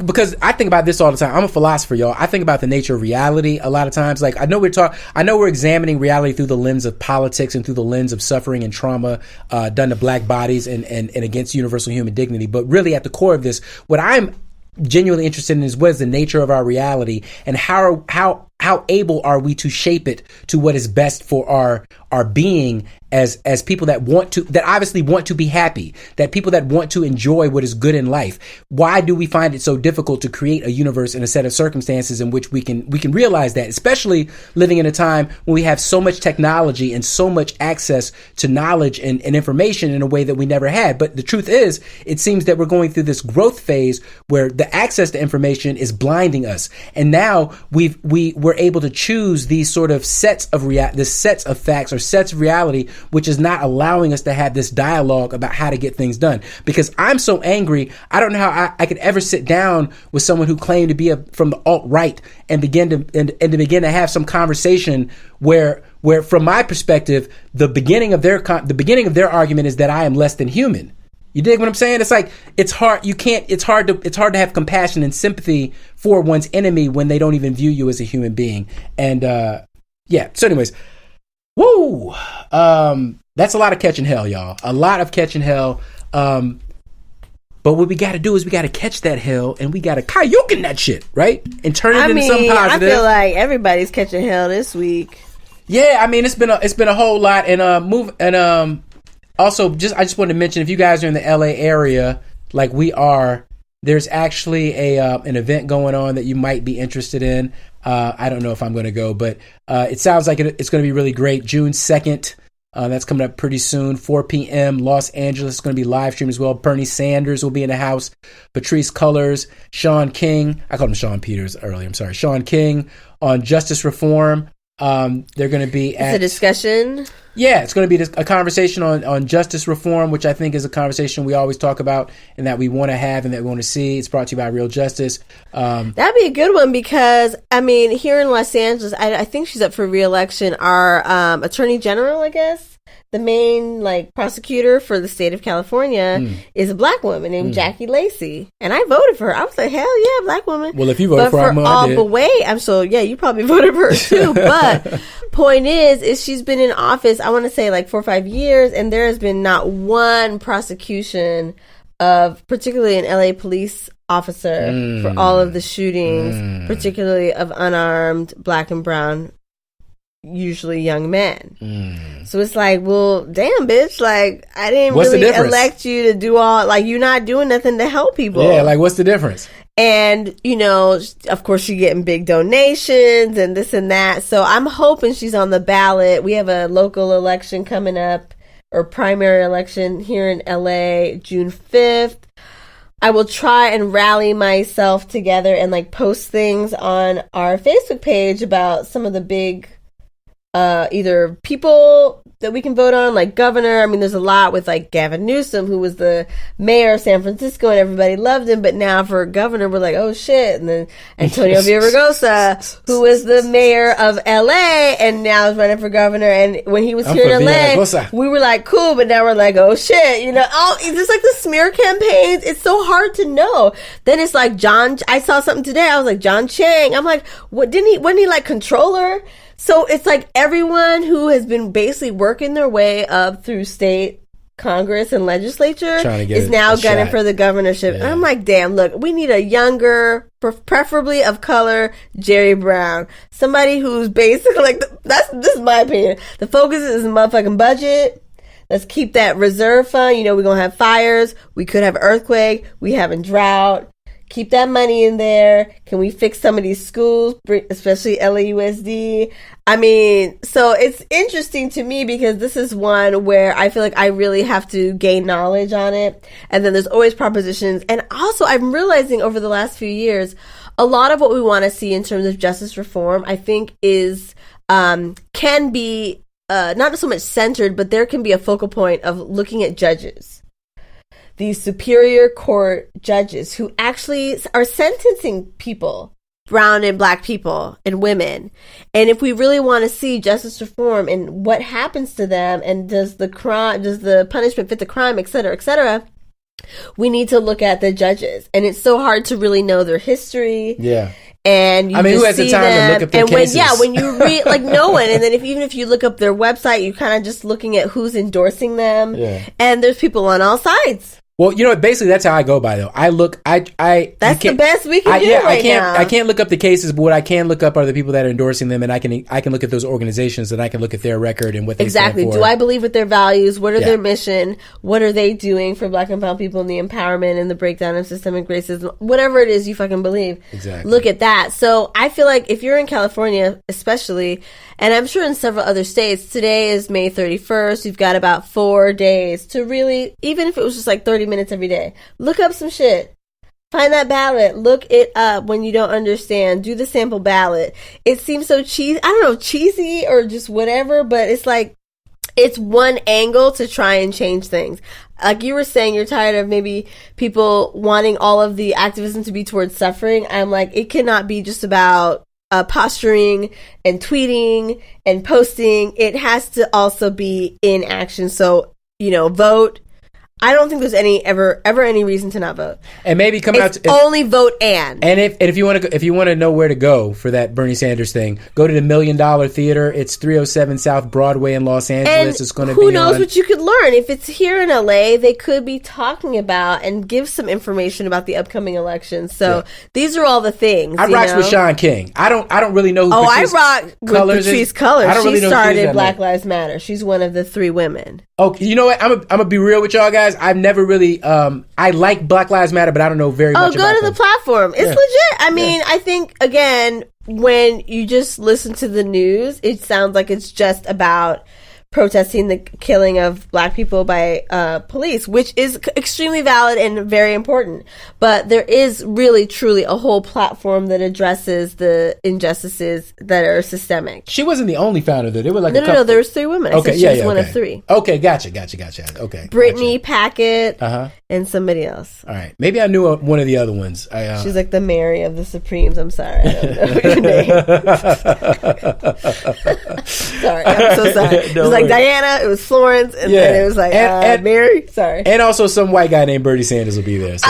because I think about this all the time. I'm a philosopher, y'all. I think about the nature of reality a lot of times. Like I know we're examining reality through the lens of politics and through the lens of suffering and trauma done to black bodies and against universal human dignity. But really, at the core of this, what I'm genuinely interested in is what is the nature of our reality, and how able are we to shape it to what is best for our being as people that obviously want to be happy, that people that want to enjoy what is good in life. Why do we find it so difficult to create a universe and a set of circumstances in which we can realize that, especially living in a time when we have so much technology and so much access to knowledge and information in a way that we never had? But the truth is, it seems that we're going through this growth phase where the access to information is blinding us. And now we're able to choose these sort of sets of facts or sets of reality, which is not allowing us to have this dialogue about how to get things done. Because I'm so angry, I don't know how I could ever sit down with someone who claimed to be from the alt-right and begin to have some conversation where from my perspective, the beginning of their argument is that I am less than human. You dig what I'm saying? It's like, it's hard. It's hard to have compassion and sympathy for one's enemy when they don't even view you as a human being. And, so anyways, woo! That's a lot of catching hell, y'all. A lot of catching hell. But what we got to do is we got to catch that hell and we got to kayukin that shit, right? And turn it into something positive. I feel like everybody's catching hell this week. Yeah, it's been a whole lot. And also, I just wanted to mention, if you guys are in the LA area, like we are, there's actually an event going on that you might be interested in. I don't know if I'm going to go, but it sounds like it's going to be really great. June 2nd, that's coming up pretty soon. 4 p.m. Los Angeles is going to be live streamed as well. Bernie Sanders will be in the house. Patrice Cullors, Sean King. I called him Sean Peters earlier. I'm sorry. Sean King on justice reform. They're going to be at... It's a discussion? Yeah, it's going to be a conversation on justice reform, which I think is a conversation we always talk about and that we want to have and that we want to see. It's brought to you by Real Justice. That'd be a good one because, here in Los Angeles, I think she's up for re-election. Our Attorney General, I guess, the main prosecutor for the state of California is a black woman named Jackie Lacey, and I voted for her. I was like, hell yeah, black woman. Well, if you voted for her, I did. But wait, you probably voted for her too. But point is she's been in office, I want to say 4 or 5 years, and there has been not one prosecution of, particularly an LA police officer, for all of the shootings, particularly of unarmed black and brown, usually young men. So it's like, well, damn, bitch, I didn't really elect you to do all, you're not doing nothing to help people. Yeah, what's the difference? And, of course, she's getting big donations and this and that. So I'm hoping she's on the ballot. We have a local election coming up, or primary election here in LA, June 5th. I will try and rally myself together and like post things on our Facebook page about some of the big either people that we can vote on, like governor. I mean, there's a lot with like Gavin Newsom, who was the mayor of San Francisco and everybody loved him, but now for governor we're like, oh shit. And then Antonio Villaraigosa, who was the mayor of LA and now is running for governor, and when he was here in LA we were like cool, but now we're like, oh shit, you know. It's just like the smear campaigns. It's so hard to know. Then it's like I saw something today, I was like, John Chang, I'm like, wasn't he like controller? So it's like everyone who has been basically working their way up through state Congress and legislature is now gunning for the governorship. Yeah. And I'm like, damn, look, we need a younger, preferably of color, Jerry Brown. Somebody who's basically like, this is my opinion. The focus is the motherfucking budget. Let's keep that reserve fund. You know, we're going to have fires. We could have earthquake. We having drought. Keep that money in there. Can we fix some of these schools, especially LAUSD? I mean, so it's interesting to me because this is one where I feel like I really have to gain knowledge on it. And then there's always propositions. And also I'm realizing over the last few years, a lot of what we want to see in terms of justice reform, I think is, can be, not so much centered, but there can be a focal point of looking at judges. These superior court judges who actually are sentencing people, brown and black people and women. And if we really want to see justice reform and what happens to them, and does the punishment fit the crime, et cetera, we need to look at the judges. And it's so hard to really know their history. Yeah. And you who has the time to look up their cases? When you read, like, no one. And then even if you look up their website, you're kind of just looking at who's endorsing them. Yeah. And there's people on all sides. Well, you know, basically that's how I go by though. That's the best we can do now. I can't look up the cases, but what I can look up are the people that are endorsing them, and I can look at those organizations and I can look at their record and what they stand for. Do I believe with their values? What are their mission? What are they doing for black and brown people in the empowerment and the breakdown of systemic racism? Whatever it is you fucking believe. Exactly. Look at that. So I feel like if you're in California, especially, and I'm sure in several other states, today is May 31st. You've got about 4 days to really, even if it was just like 30 minutes every day, look up some shit. Find that ballot. Look it up when you don't understand. Do the sample ballot. It seems so cheesy. I don't know, cheesy or just whatever, but it's like, it's one angle to try and change things. Like you were saying, you're tired of maybe people wanting all of the activism to be towards suffering. I'm like, it cannot be just about posturing and tweeting and posting. It has to also be in action. So, you know, vote. I don't think there's ever any reason to not vote. And maybe only vote and if you want to know where to go for that Bernie Sanders thing, go to the $1 Million Theater. It's 307 South Broadway in Los Angeles. And it's going to be. Who knows what you could learn if it's here in LA? They could be talking about and give some information about the upcoming election. So these are all the things. I rocks with Sean King. I don't really know. Who I rock with Patrice Cullors. She started Black Lives Matter. She's one of the 3 women. Oh, you know what? I'm gonna be real with y'all guys. I've never really. I like Black Lives Matter, but I don't know very much. Go to the platform. It's legit. I mean, I think again, when you just listen to the news, it sounds like it's just about protesting the killing of black people by police, which is extremely valid and very important. But there is really, truly a whole platform that addresses the injustices that are systemic. She wasn't the only founder, though. There were like no. There was 3 women. I said she was one of 3. Okay, gotcha. Okay, Brittany Packett and somebody else. All right, maybe I knew one of the other ones. She's like the Mary of the Supremes. I'm sorry, I don't know your name. Sorry, I'm so sorry. It was like Diana, it was Florence, and then it was like Mary. Sorry. And also some white guy named Bernie Sanders will be there. So.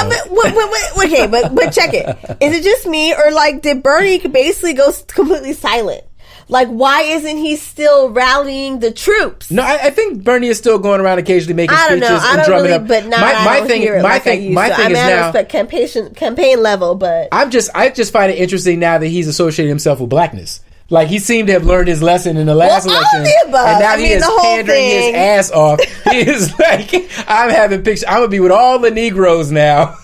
Okay, but check it. Is it just me, or like did Bernie basically go completely silent? Like, why isn't he still rallying the troops? No, I think Bernie is still going around occasionally making speeches and drumming up. But my thing is now campaign level. But I just find it interesting now that he's associating himself with blackness. Like, he seemed to have learned his lesson in the last election. And now he is pandering his ass off. He is like, I'm having pictures. I'm going to be with all the Negroes now.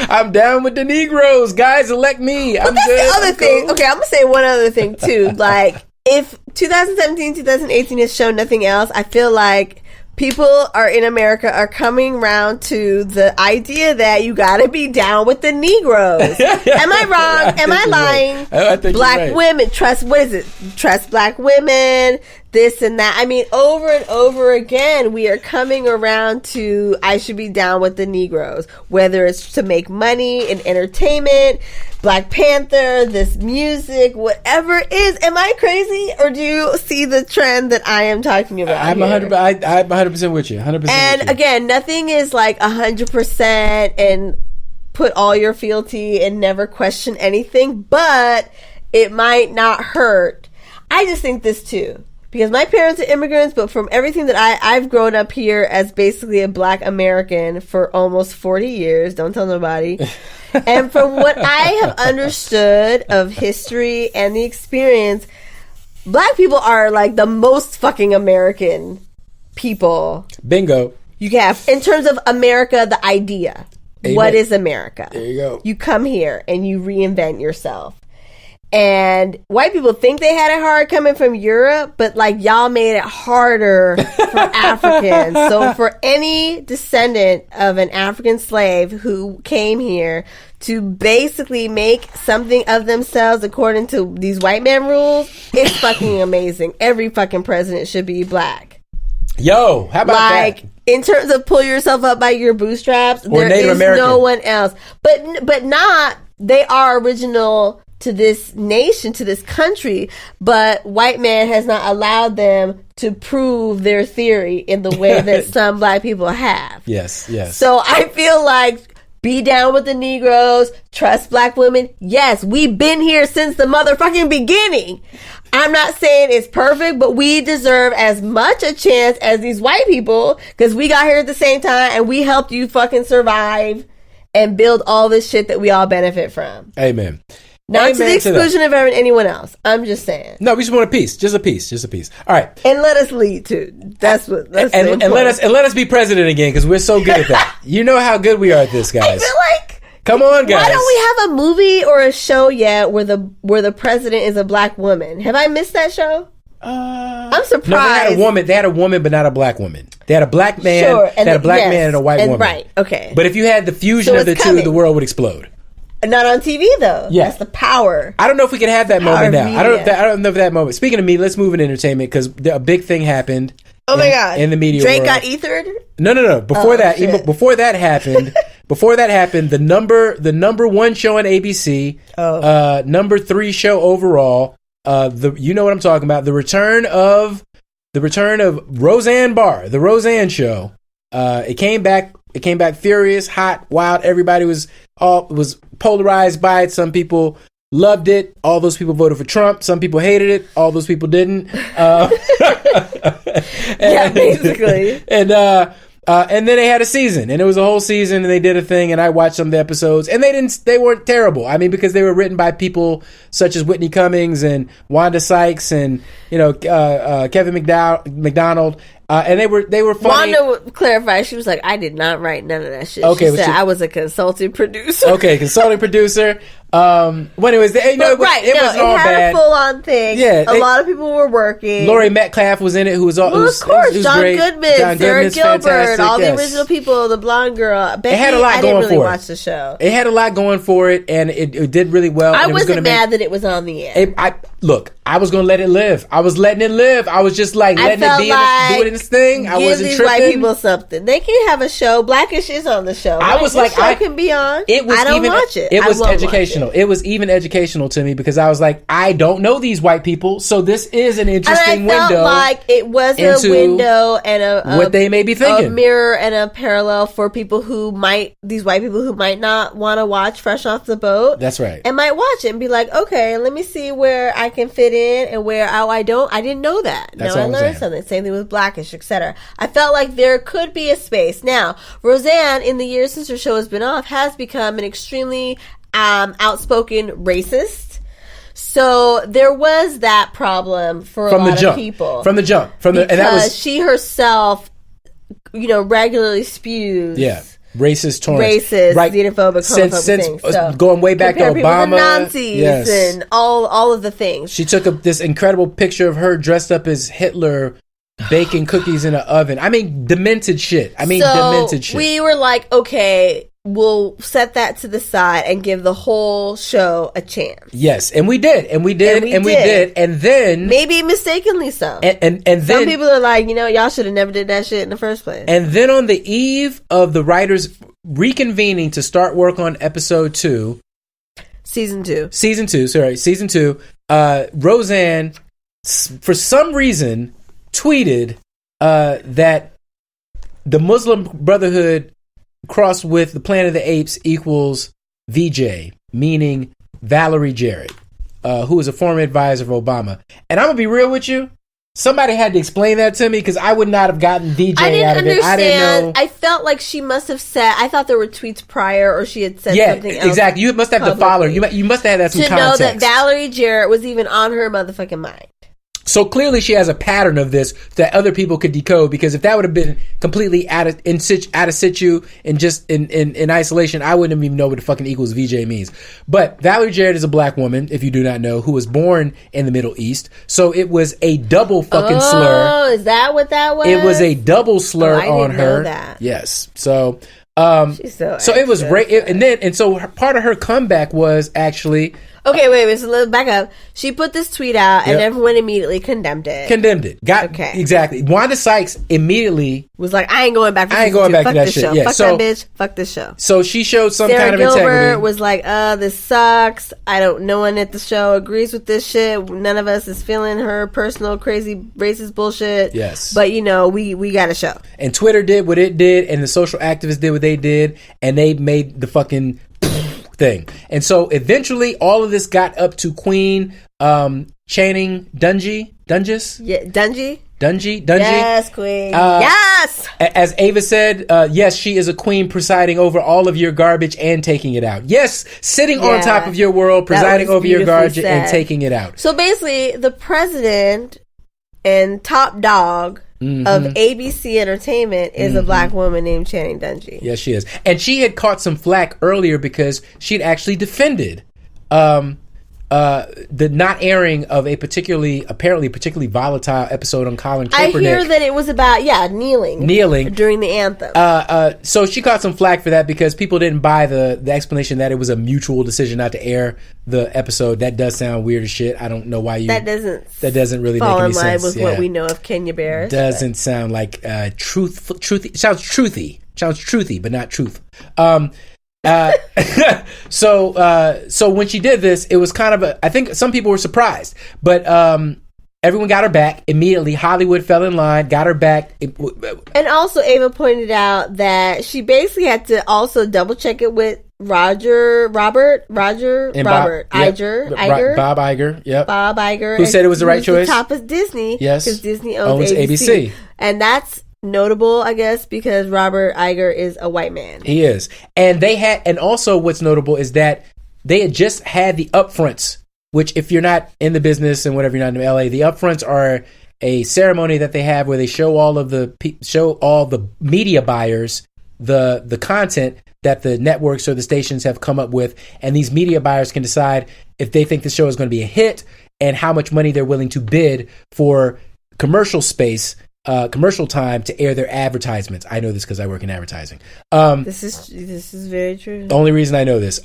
I'm down with the Negroes. Guys, elect me. But that's the other thing. Cool. Okay, I'm going to say one other thing, too. Like, if 2017, 2018 has shown nothing else, I feel like people are in America are coming around to the idea that you got to be down with the Negroes. Am I wrong? Am I lying? Right. I think black women trust. What is it? Trust black women. This and that. I mean, over and over again, we are coming around to I should be down with the Negroes, whether it's to make money in entertainment, Black Panther, this music, whatever it is. Am I crazy, or do you see the trend that I am talking about? I'm 100% with you. 100%. And again, nothing is like 100% and put all your fealty and never question anything, but it might not hurt. I just think this too. Because my parents are immigrants, but from everything that I've grown up here as basically a black American for almost 40 years. Don't tell nobody. And from what I have understood of history and the experience, black people are like the most fucking American people. Bingo. You have, in terms of America, the idea. Amen. What is America? There you go. You come here and you reinvent yourself. And white people think they had it hard coming from Europe, but like y'all made it harder for Africans. So for any descendant of an African slave who came here to basically make something of themselves according to these white man rules, it's fucking amazing. Every fucking president should be black. Yo, how about that? In terms of pull yourself up by your bootstraps, or there Native is American. no one else. But not, they are original to this nation, to this country, but white man has not allowed them to prove their theory in the way that some black people have. Yes. So I feel like be down with the Negroes, trust black women. Yes, we've been here since the motherfucking beginning. I'm not saying it's perfect, but we deserve as much a chance as these white people because we got here at the same time and we helped you fucking survive and build all this shit that we all benefit from. Amen. Not to the exclusion of anyone else. I'm just saying. No, we just want a piece. Just a piece. All right. And let us lead too. That's and let us be president again because we're so good at that. You know how good we are at this, guys. I feel like, come on, guys. Why don't we have a movie or a show yet where the president is a black woman? Have I missed that show? I'm surprised. No, they had a woman, but not a black woman. They had a black man. Sure, they had a black man and a white woman. Right. Okay. But if you had the fusion of the two, the world would explode. Not on TV though. Yeah. That's the power. I don't know if we can have that moment now. Media. I don't know if that moment. Speaking of me, let's move into entertainment because a big thing happened. Oh my god! In the media Drake world. got ethered. No. Before that happened, the number one show on ABC, number 3 show overall. You know what I'm talking about. The return of Roseanne Barr, the Roseanne Show. It came back furious, hot, wild. Everybody was polarized by it. Some people loved it. All those people voted for Trump. Some people hated it. All those people didn't. Yeah, basically. And then they had a season, and it was a whole season, and they did a thing, and I watched some of the episodes, and they weren't terrible. I mean, because they were written by people such as Whitney Cummings and Wanda Sykes and Kevin McDonald. And they were funny. Wanda would clarify. She was like, "I did not write none of that shit." Okay, she said I was a consulting producer. Okay, consulting producer. Well, anyways, it wasn't all had bad. A full-on thing. Yeah, a lot of people were working. Laurie Metcalf was in it, who was all. Well, of course, who's John great. Goodman, John Sarah Goodman's Gilbert, fantastic, all yes. the original people, the blonde girl. Becky, It had a lot I going didn't really for it. watch the show. It had a lot going for it, and it did really well. I wasn't mad that it was on the air. I was going to let it live. I was letting it live. I was just like letting it be doing its thing. I wasn't these tripping. White people something. They can have a show. Blackish is on the show. I was like, I can be on. It was I don't even, watch it. It was I won't educational. watch it. It was even educational to me because I was like, I don't know these white people, so this is an interesting and I felt window. Like it was a window and what they may be thinking, a mirror and a parallel for people these white people who might not want to watch Fresh Off the Boat. That's right. And might watch it and be like, okay, let me see where I can fit in and where I didn't know that. That's now I learned something. Same thing with Blackish, etc. I felt like there could be a space. Now, Roseanne, in the years since her show has been off, has become an extremely outspoken racist. So there was that problem for a lot of people. From the jump. And that was she herself, regularly spews. Yeah. Racist, right, xenophobic, homophobic things. So going way back to Obama, Nazis, and all of the things. She took this incredible picture of her dressed up as Hitler, baking cookies in an oven. I mean, demented shit. Demented shit. We were like, okay, we'll set that to the side and give the whole show a chance. Yes, and we did. And then maybe mistakenly so. And then some people are like, y'all should have never did that shit in the first place. And then on the eve of the writers reconvening to start work on episode 2, season 2, Roseanne, for some reason, tweeted that the Muslim Brotherhood crossed with the Planet of the Apes equals VJ, meaning Valerie Jarrett, who was a former advisor of Obama. And I'm going to be real with you. Somebody had to explain that to me because I would not have gotten VJ out of it. I didn't know. I felt like she must have said, I thought there were tweets prior or she had said something else. Exactly. You must have to follow her. You must have had that some context. To know that Valerie Jarrett was even on her motherfucking mind. So clearly she has a pattern of this that other people could decode, because if that would have been completely out of situ and just in isolation, I wouldn't even know what the fucking equals VJ means. But Valerie Jarrett is a black woman, if you do not know, who was born in the Middle East. So it was a double fucking slur. Oh, is that what that was? It was a double slur on her. Know that. Yes. So it was and so part of her comeback was actually okay. Wait. So let's back up. She put this tweet out, and everyone immediately condemned it. Exactly. Wanda Sykes immediately was like, "I ain't going back. I ain't going back to that shit. Yeah. Fuck that bitch. Fuck this show." So she showed some Sarah kind of Gilbert integrity. Was like, this sucks. No one at the show agrees with this shit. None of us is feeling her personal crazy racist bullshit. Yes. But we got a show. And Twitter did what it did, and the social activists did what they did, and they made the fucking thing. And so eventually all of this got up to Queen Channing Dungis? Yeah, Dungy. Yes, queen. Yes! As Ava said, yes, she is a queen presiding over all of your garbage and taking it out. Yes, sitting on top of your world, presiding over your garbage and taking it out. So basically, the president and top dog of ABC Entertainment is a black woman named Channing Dungey. Yes, she is. And she had caught some flack earlier because she'd actually defended the not airing of a particularly volatile episode on Colin Kaepernick. I hear that it was about kneeling during the anthem. So she caught some flack for that because people didn't buy the explanation that it was a mutual decision not to air the episode. That does sound weird as shit. I don't know why that doesn't really fall make any in line sense. with what we know of Kenya Barris. Doesn't sound like truthy. Sounds truthy, but not truth. So when she did this, it was kind of I think some people were surprised, but everyone got her back immediately. Hollywood fell in line, got her back. And also Ava pointed out that she basically had to also double check it with Bob Iger. Yep. Bob Iger. Who said it was the right choice? The top of Disney. Yes. Because Disney owns ABC. And that's notable, I guess, because Robert Iger is a white man. He is. And also what's notable is that they had just had the upfronts, which if you're not in the business and whatever, you're not in LA, the upfronts are a ceremony that they have where they show all the media buyers the content that the networks or the stations have come up with, and these media buyers can decide if they think the show is going to be a hit and how much money they're willing to bid for commercial space, commercial time to air their advertisements. I know this because I work in advertising. This is very true. The only reason I know this.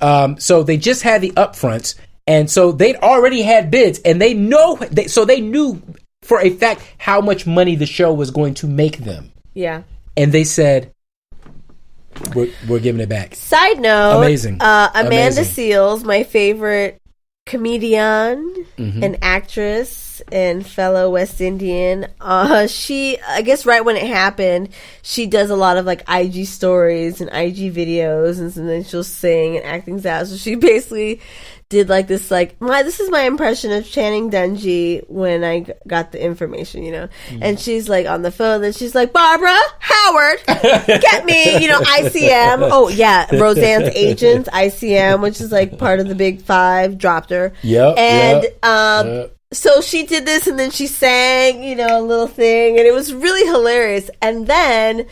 So they just had the upfronts, and so they'd already had bids, and they knew for a fact how much money the show was going to make them. Yeah. And they said, we're giving it back. Side note, amazing. Amanda Seales, my favorite comedian and actress and fellow West Indian, she, I guess right when it happened, she does a lot of like IG stories and IG videos, and then she'll sing and act things out. So she basically did like this, like, this is my impression of Channing Dungey when I got the information, and she's like on the phone, and she's like, Barbara Howard, get me, ICM. Oh yeah, Roseanne's agent, ICM, which is like part of the Big Five, dropped her. So she did this, and then she sang, a little thing, and it was really hilarious. And then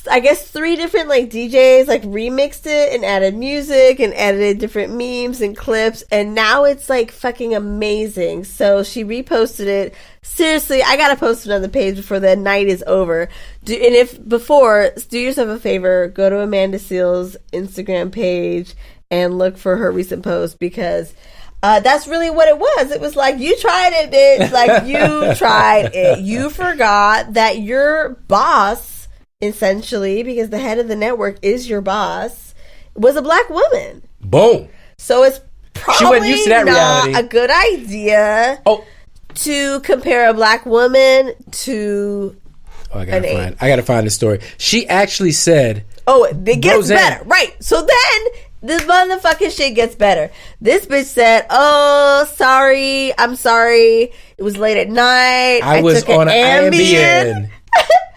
I guess 3 different like DJs like remixed it and added music and edited different memes and clips, and now it's like fucking amazing. So she reposted it. Seriously, I gotta post it on the page before the night is over. Do yourself a favor, go to Amanda Seales' Instagram page and look for her recent post, because that's really what it was. It was like, you tried it, bitch. Like, you tried it. You forgot that your boss, essentially, because the head of the network is your boss, was a black woman. Boom. So it's probably she wasn't used to that not reality. a good idea to compare a black woman to I gotta find the story. She actually said, it gets better. Right. So then this motherfucking shit gets better. This bitch said, sorry, I'm sorry. It was late at night. I was took on an Ambien.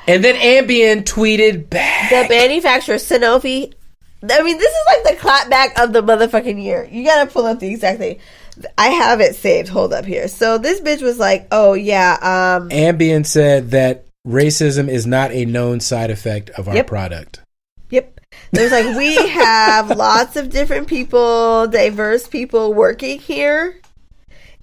And then Ambien tweeted back. The manufacturer, Sanofi. I mean, this is like the clapback of the motherfucking year. You gotta pull up the exact thing. I have it saved. Hold up here. So this bitch was like, Ambien said that racism is not a known side effect of our product. Yep. There's like, we have lots of different people, diverse people working here.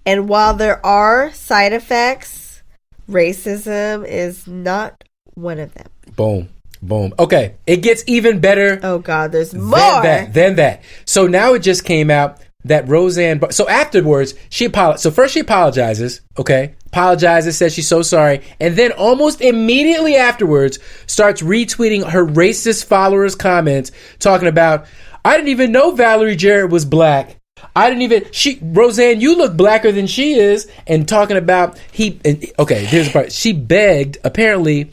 And while there are side effects, racism is not one of them. Boom. Boom. Okay. It gets even better. Oh, God. There's more. Than that. So now it just came out that Roseanne... So afterwards, she apologized. So first she apologizes. Okay. Apologizes, says she's so sorry. And then almost immediately afterwards starts retweeting her racist followers' comments talking about, I didn't even know Valerie Jarrett was black. Roseanne, you look blacker than she is. And talking about here's the part. She begged ABC.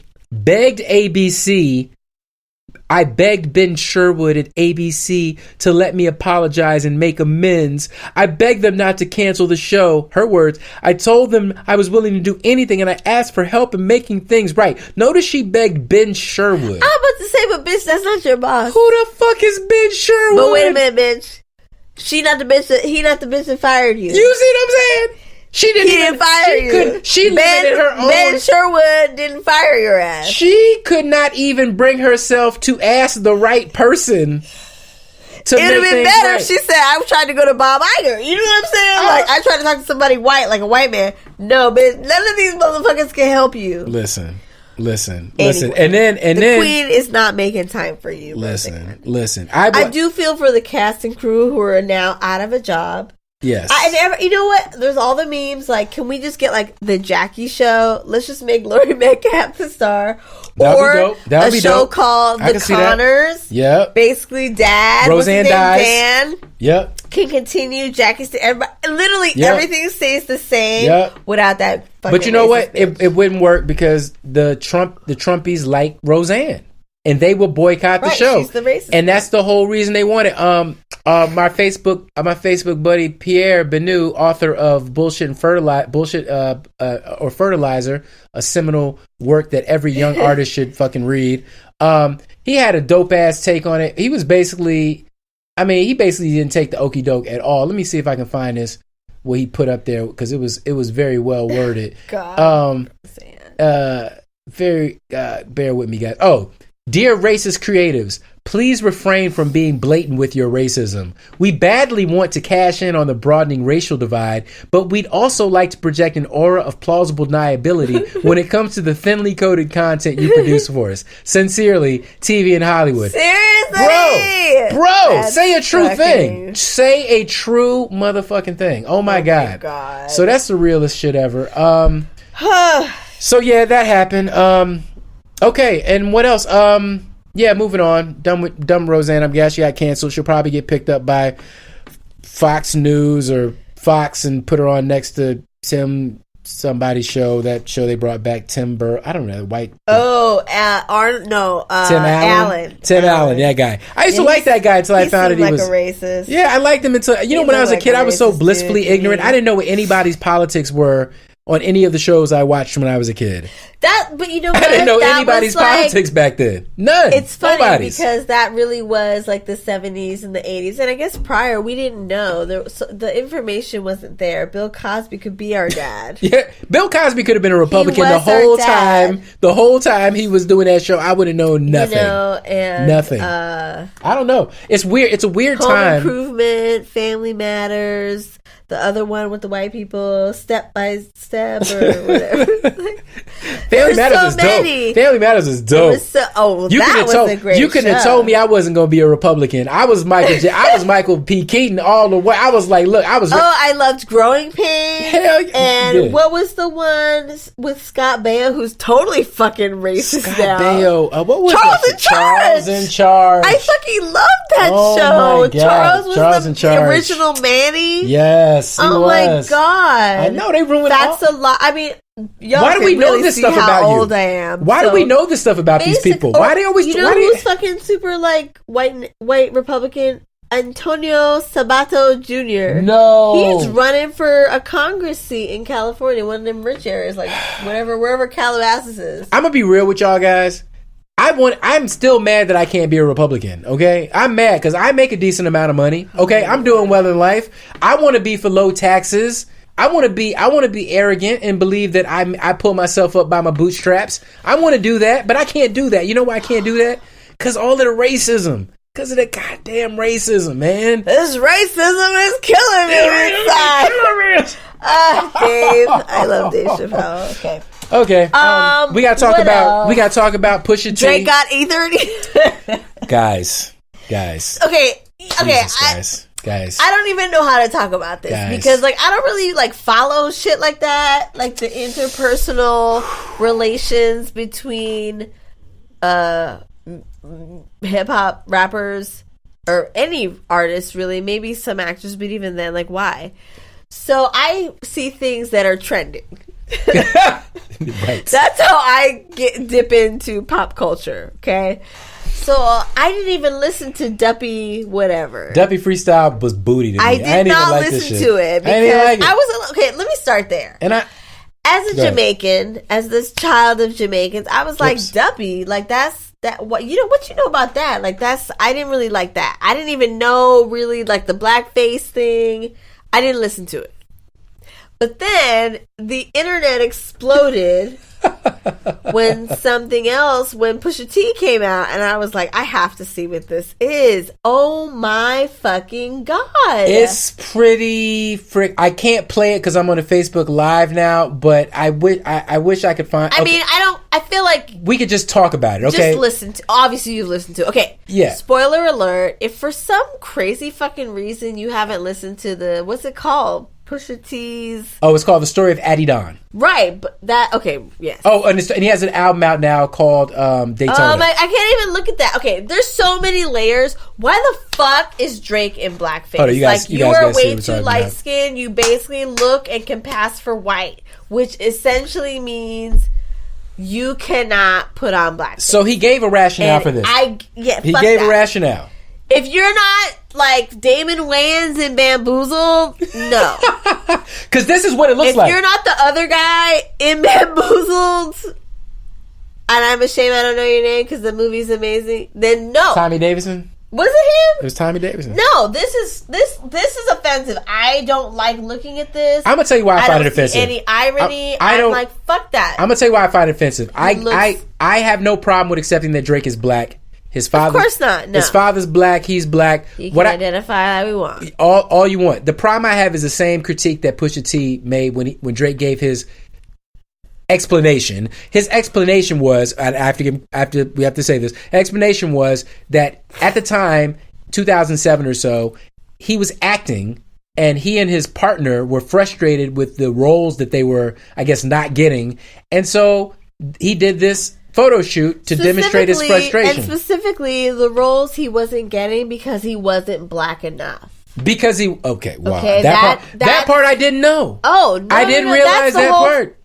I begged Ben Sherwood at ABC to let me apologize and make amends. I begged them not to cancel the show. Her words. I told them I was willing to do anything, and I asked for help in making things right. Notice she begged Ben Sherwood. I'm about to say, but bitch, that's not your boss. Who the fuck is Ben Sherwood? But wait a minute, bitch. He not the bitch that fired you. You see what I'm saying? He didn't fire you. She limited her own. Ben Sherwood didn't fire your ass. She could not even bring herself to ask the right person to make things right. It would have been better if she said, I was trying to go to Bob Iger. You know what I'm saying? Like, I tried to talk to somebody white, like a white man. No, bitch, none of these motherfuckers can help you. Listen. Anyway, And then the queen is not making time for you. Listen. I do feel for the cast and crew who are now out of a job. Yes. You know what? There's all the memes. Like, can we just get like the Jackie show? Let's just make Laurie Metcalf the star, or a show called The Connors. Yep. Basically, Dad. Roseanne dies. Dan. Yep. Can continue. Jackie. Everybody. Literally, everything stays the same without that. But you know what? It wouldn't work because the Trumpies like Roseanne. And they will boycott the show. She's the racist. And that's the whole reason they want it. My Facebook buddy Pierre Benu, author of Fertilizer, a seminal work that every young artist should fucking read. He had a dope ass take on it. He basically didn't take the okey doke at all. Let me see if I can find this what he put up there, because it was very well worded. God. Bear with me, guys. Dear racist creatives, please refrain from being blatant with your racism. We badly want to cash in on the broadening racial divide, but we'd also like to project an aura of plausible deniability when it comes to the thinly coded content you produce for us. Sincerely, TV and Hollywood. Seriously? Bro, say a true thing. Say a true motherfucking thing. Oh my God. So that's the realest shit ever. So yeah, that happened. Okay, and what else? Moving on. Dumb Roseanne. I guess she got canceled. She'll probably get picked up by Fox News or Fox and put her on next to Tim somebody's show. That show they brought back, Tim Burr. I don't know, white. Tim Allen. Tim Allen, that guy. I used to like that guy until I found out he was a racist. Yeah, I liked him until when I was a kid. I was so blissfully ignorant. I didn't know what anybody's politics were on any of the shows I watched when I was a kid. But you know what? I didn't know That anybody's was like, politics back then. None. It's funny Nobody's. because that really was like the 70s and the 80s. And I guess prior, we didn't know. The information wasn't there. Bill Cosby could be our dad. Yeah, Bill Cosby could have been a Republican He the was our whole dad. time. The whole time he was doing that show, I would have known nothing. You know, and Nothing. I don't know. It's weird. It's a weird Home time. Improvement, Family Matters, the other one with the white people, Step by Step or whatever. Family Matters so is many. dope. Family Matters is dope. That was a great You couldn't have show. told me I wasn't going to be a Republican. I was Michael P. Keaton all the way. I was like, look, I was. I loved Growing Pains. Hell yeah. And Yeah. what was the one with Scott Baio, who's totally fucking racist Scott now? Baio. What was Charles that? in Charge. Charles in Charge. I fucking loved that Oh show. my God. Charles was Charles the in Charge. original Manny. Yes, he Oh was. my god! I know they ruined. That's a lot. I mean, y'all Why do can we know really this see stuff how about you? old I am. Why So, do we know this stuff about these people? Why they always? You know why who's fucking super like white Republican? Antonio Sabato Jr. No, He's running for a Congress seat in California, one of them rich areas, like wherever Calabasas is. I'm gonna be real with y'all guys. I'm still mad that I can't be a Republican. Okay, I'm mad because I make a decent amount of money. Okay, I'm doing well in life. I want to be for low taxes. I want to be arrogant and believe that I pull myself up by my bootstraps. I want to do that, but I can't do that. You know why I can't do that? Because all of the racism. Because of the goddamn racism, man. This racism is killing me inside. Dave, I love Dave Chappelle. Okay. Okay, we gotta talk about Pusha T. Drake got E30. guys. Okay. Jesus, guys. I don't even know how to talk about this Guys. because like I don't really like follow shit like that, like the interpersonal relations between hip hop rappers or any artists really, maybe some actors, but even then, like why? So I see things that are trending. Right. That's how I dip into pop culture. Okay. So I didn't even listen to Duppy whatever. Duppy Freestyle was booty to me. I did not listen to it because I was okay. Let me start there. And as a Jamaican, as this child of Jamaicans, I was like Duppy, like that's that. What you know about that? Like that's I didn't really like that. I didn't even know really like the blackface thing. I didn't listen to it. But then the internet exploded when when Pusha T came out, and I was like, I have to see what this is. Oh my fucking God. It's pretty I can't play it because I'm on a Facebook Live now, but I wish I could find... Okay. I feel like... We could just talk about it, okay? Just listen to... Obviously, you've listened to it. Okay. Yeah. Spoiler alert. If for some crazy fucking reason you haven't listened to the... What's it called? Pusha T's... Oh, it's called The Story of Addie Don. Right, but that... Okay, yes. Oh, and he has an album out now called Daytona. I can't even look at that. Okay, there's so many layers. Why the fuck is Drake in blackface? Oh, you guys you are gotta see way what we're too talking light about. skinned. You basically look and can pass for white, which essentially means you cannot put on blackface. So he gave a rationale for this. He gave a rationale. If you're not like Damon Wayans in Bamboozled, no. Because this is what it looks like. If you're not the other guy in Bamboozled, and I'm ashamed I don't know your name because the movie's amazing, then no. Tommy Davidson? Was it him? It was Tommy Davidson. No, this is offensive. I don't like looking at this. I'm gonna tell you why I find it don't see offensive. any irony. I don't I'm like, fuck that. I'm gonna tell you why I find it offensive. I have no problem with accepting that Drake is black. His father, of course not. No. His father's black. He's black. You can identify how we want. All you want. The problem I have is the same critique that Pusha T made when Drake gave his explanation. His explanation was, after we have to say this, explanation was that at the time, 2007 or so, he was acting, and he and his partner were frustrated with the roles that they were, I guess, not getting, and so he did this photo shoot to demonstrate his frustration. And specifically, the roles he wasn't getting because he wasn't black enough. Because he... Okay, wow. Okay, that part I didn't know. Oh, no, I didn't realize that part.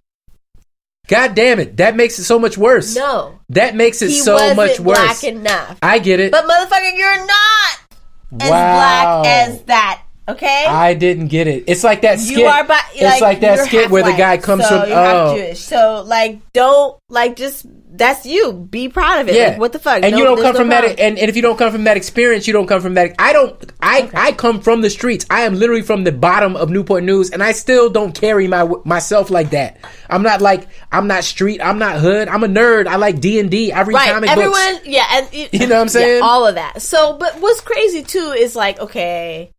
God damn it. That makes it so much worse. No. That makes it so much worse. Black enough. I get it. But motherfucker, you're not as black as that. Okay, I didn't get it. It's like that skit. You are, it's like that skit where the guy comes so from. You're half Jewish. So don't just. That's you. Be proud of it. Yeah. Like, what the fuck? And you don't come from that. And if you don't come from that experience, you don't come from that. I come from the streets. I am literally from the bottom of Newport News, and I still don't carry myself like that. I'm not street. I'm not hood. I'm a nerd. I like D&D. I read comic books. Everyone, yeah, and you know what I'm saying? Yeah, all of that. So, but what's crazy too is like, okay.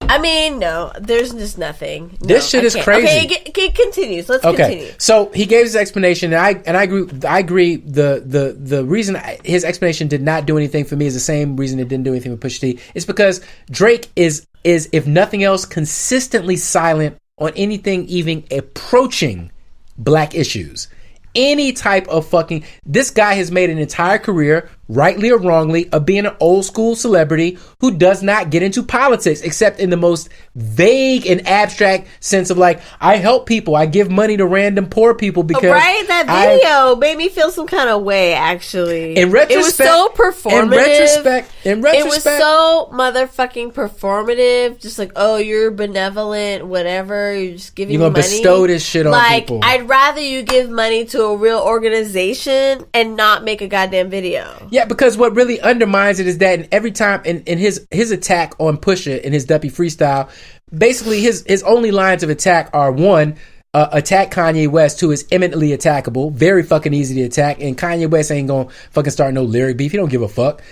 I mean, no, there's just nothing. No, this shit is crazy. Okay, it continues. Let's continue. So he gave his explanation, and I agree. The reason his explanation did not do anything for me is the same reason it didn't do anything with Pusha T. It's because Drake is if nothing else consistently silent on anything even approaching black issues. Any type of fucking... This guy has made an entire career, rightly or wrongly, of being an old school celebrity who does not get into politics, except in the most vague and abstract sense of like, I help people, I give money to random poor people because... Right? That video made me feel some kind of way, actually. In retrospect... It was so performative. In retrospect... It was so motherfucking performative. Just like, oh, you're benevolent, whatever. You're just giving me money. You're gonna bestow this shit on people. I'd rather you give money to a real organization and not make a goddamn video. Yeah, because what really undermines it is that every time in his attack on Pusha in his Duppy freestyle, basically his only lines of attack are one, attack Kanye West, who is eminently attackable, very fucking easy to attack, and Kanye West ain't gonna fucking start no lyric beef. He don't give a fuck.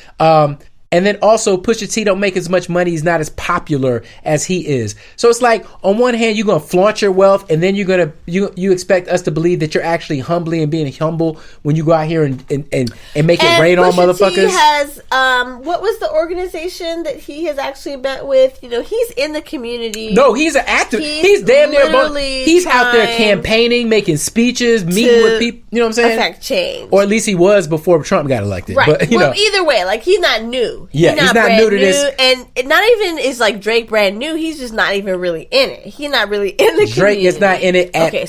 And then also Pusha T don't make as much money. He's not as popular as he is. So it's like, on one hand, you're going to flaunt your wealth, and then you expect us to believe that you're actually humbly and being humble when you go out here and make it rain on motherfuckers. He has, what was the organization that he has actually met with? You know, he's in the community. No, he's an actor. He's damn near he's out there campaigning, making speeches, meeting with people. You know what I'm saying? Affect change. Or at least he was before Trump got elected. Right. But, either way, like, he's not new. Yeah, he's not new to this. And not even is like Drake brand new. He's just not even really in it. He's not really in the community. Drake is not in it at all. Okay,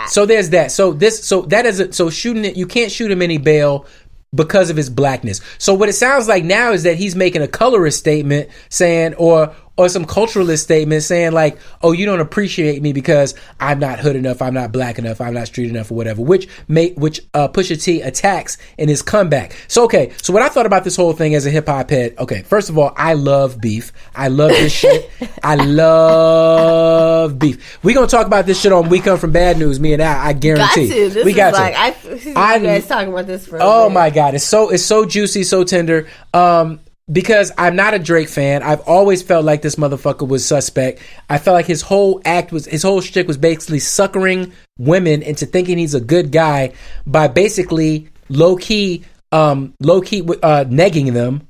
so there's that. So shooting it, you can't shoot him any bail because of his blackness. So what it sounds like now is that he's making a colorist statement saying, or some culturalist statement saying like, oh, you don't appreciate me because I'm not hood enough, I'm not black enough, I'm not street enough, or whatever, which Pusha T attacks in his comeback. So what I thought about this whole thing as a hip hop head, first of all, I love beef. I love this shit. I love beef. We're gonna talk about this shit on We Come From Bad News, me and I guarantee. We got to. You guys talking about this for a minute. My God, it's so juicy, so tender. Because I'm not a Drake fan. I've always felt like this motherfucker was suspect. I felt like his whole shtick was basically suckering women into thinking he's a good guy by basically low key negging them.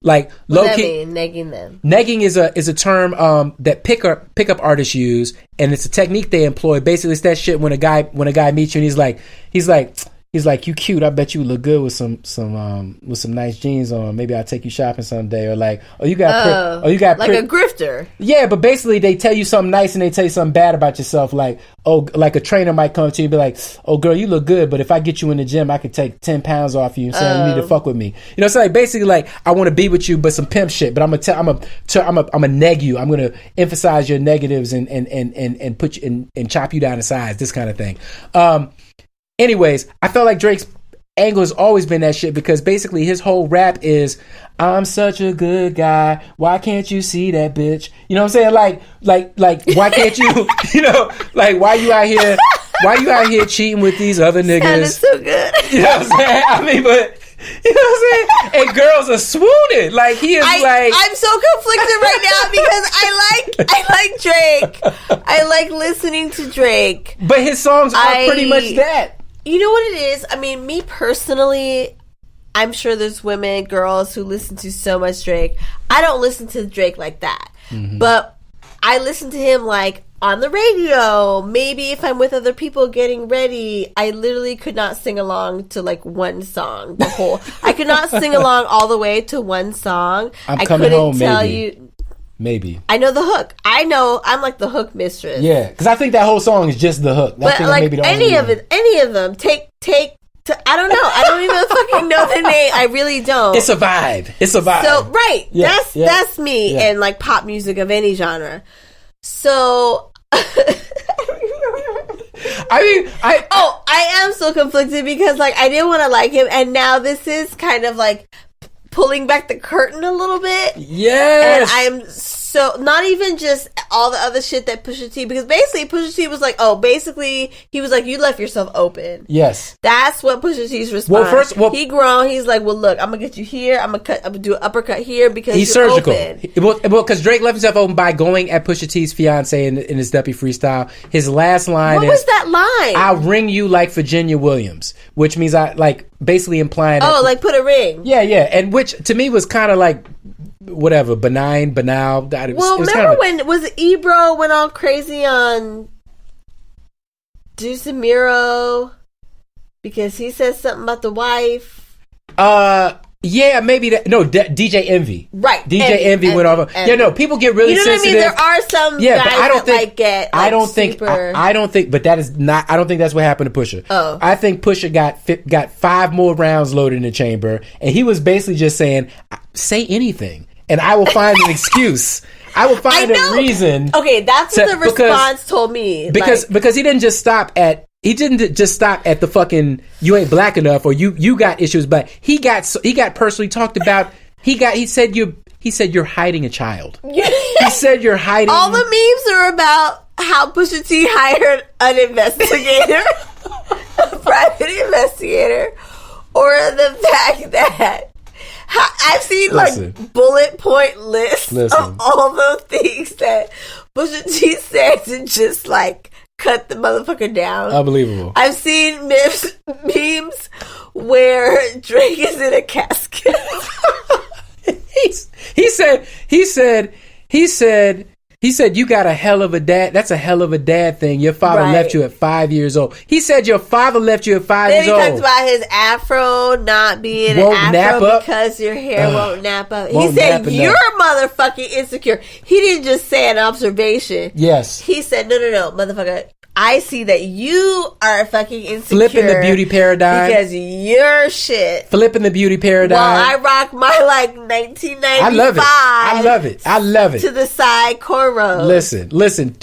Like low key negging them. Negging is a term that pickup artists use, and it's a technique they employ. Basically, it's that shit when a guy meets you and he's like, you cute. I bet you look good with some nice jeans on. Maybe I'll take you shopping someday. Or like, you got like a grifter. Yeah, but basically they tell you something nice and they tell you something bad about yourself. Like, like a trainer might come to you and be like, oh girl, you look good, but if I get you in the gym, I could take 10 pounds off you. Saying you need to fuck with me. You know, so like basically like I want to be with you, but some pimp shit. But I'm gonna neg you. I'm gonna emphasize your negatives and put you and chop you down to size. This kind of thing. Anyways, I felt like Drake's angle has always been that shit because basically his whole rap is, I'm such a good guy. Why can't you see that bitch? You know what I'm saying? Like, why can't you, you know, like, why you out here cheating with these other niggas? Sounded so good. You know what I'm saying? I mean, but, you know what I'm saying? And girls are swooning. Like, he is I'm so conflicted right now because I like Drake. I like listening to Drake. But his songs are pretty much that. You know what it is? I mean, me personally, I'm sure there's women, girls who listen to so much Drake. I don't listen to Drake like that. Mm-hmm. But I listen to him like on the radio. Maybe if I'm with other people getting ready, I literally could not sing along to like one song. I could not sing along all the way to one song. I couldn't tell you. Maybe. I know the hook. I'm like the hook mistress. Yeah, because I think that whole song is just the hook. But like any of them, take I don't know. I don't even fucking know the name. I really don't. It's a vibe. It's a vibe. So right, Yeah, that's me yeah. and like pop music of any genre. So I am so conflicted because like I didn't want to like him, and now this is kind of like pulling back the curtain a little bit. Yes. And I'm so not even just all the other shit that Pusha T, because basically Pusha T was like, he was like, you left yourself open. Yes. That's what Pusha T's response. He grown. He's like, well, look, I'm gonna get you here. I'm gonna do an uppercut here because he's you're surgical. Open. Well, because Drake left himself open by going at Pusha T's fiance in his Duppy freestyle. His last line What was that line? I'll ring you like Virginia Williams, which means I like basically implying. Like put a ring. Yeah, and which to me was kind of like whatever, banal. Well, remember when was Ebro went all crazy on Deuce and Miro because he said something about the wife? Yeah, maybe that. No, DJ Envy. Right. DJ Envy went off. Yeah, no, people get really sensitive. What I mean? There are some guys but I don't that think, like get like I don't super... think. I don't think. But that is not. I don't think that's what happened to Pusha. Oh. I think Pusha got 5 more rounds loaded in the chamber, and he was basically just saying, "Say anything, and I will find an excuse. I will find a reason." Okay, that's what the response told me. Because he didn't just stop at. He didn't just stop at the fucking you ain't black enough or you got issues, but he got personally talked about. He said you're hiding a child. He said you're hiding. All the memes are about how Pusha T hired an investigator, a private investigator, or the fact that I've seen like bullet point lists of all those things that Pusha T says and just like cut the motherfucker down. Unbelievable. I've seen memes where Drake is in a casket. He said you got a hell of a dad. That's a hell of a dad thing. Your father left you at 5 years old. He said your father left you at 5 years old. Then he talks about his afro not being an afro because your hair won't nap up. He said you're motherfucking insecure. He didn't just say an observation. Yes. He said, no, motherfucker. I see that you are fucking insecure. Flipping the beauty paradigm. Because you're shit. Flipping the beauty paradigm. While I rock my like 1995. I love it. To the side cornrows. Listen.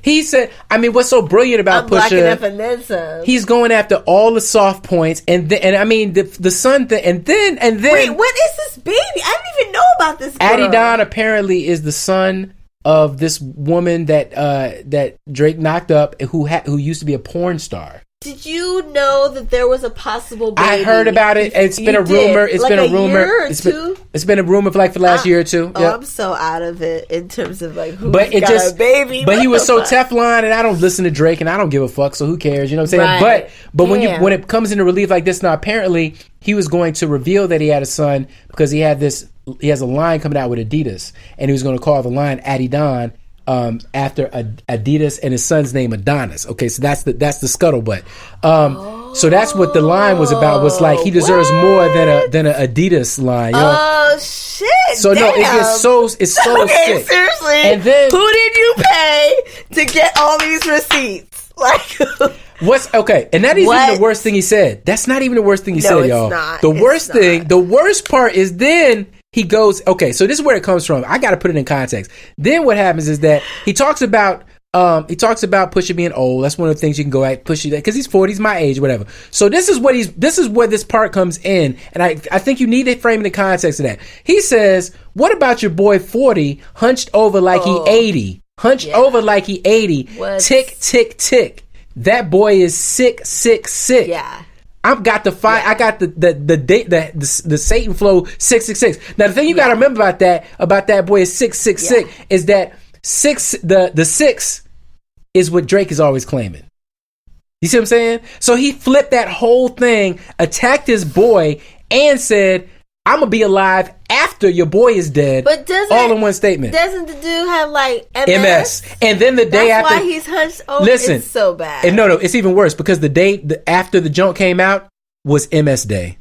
He said, I mean, what's so brilliant about Pusha? Black enough and then some. He's going after all the soft points, and I mean the son thing, and then. Wait, what is this baby? I didn't even know about this girl. Addie Don apparently is the son of this woman that Drake knocked up, who used to be a porn star. Did you know that there was a possible baby? I heard about it. It's been a rumor. It's been a rumor. Year or two? It's been a rumor for the last year or two. Oh, I'm so out of it in terms of like who's got a baby. But he was so Teflon, and I don't listen to Drake, and I don't give a fuck. So who cares? You know what I'm saying? Right. But when it comes into relief like this, now apparently he was going to reveal that he had a son because he has a line coming out with Adidas, and he was going to call the line Addie Don. After Adidas and his son's name Adonis. Okay, so that's the scuttlebutt. So that's what the line was about. Was like he deserves more than a Adidas line. You know? Oh shit! So damn. No, it's so okay, sick. Seriously, and then who did you pay to get all these receipts? Like what's okay? And that isn't even the worst thing he said. That's not even the worst thing he said, y'all. Not. The worst part is then. He goes, okay, so this is where it comes from. I got to put it in context. Then what happens is that he talks about Pusha being old. That's one of the things you can go at Pusha because he's 40, he's my age, whatever. So this is where this part comes in, and I think you need to frame in the context of that. He says, "What about your boy 40, hunched over like he 80, over like he 80, tick tick tick. That boy is sick." Yeah. I've got the fight. Yeah. I got the Satan flow 666. Now the thing you got to remember about that boy is 666 is that the 6 is what Drake is always claiming. You see what I'm saying? So he flipped that whole thing, attacked his boy, and said, "I'm gonna be alive after your boy is dead." But all in one statement. Doesn't the dude have like MS? And then the day after, that's why he's hunched over. Listen, it's so bad. And no, it's even worse because the day after the junk came out was MS Day.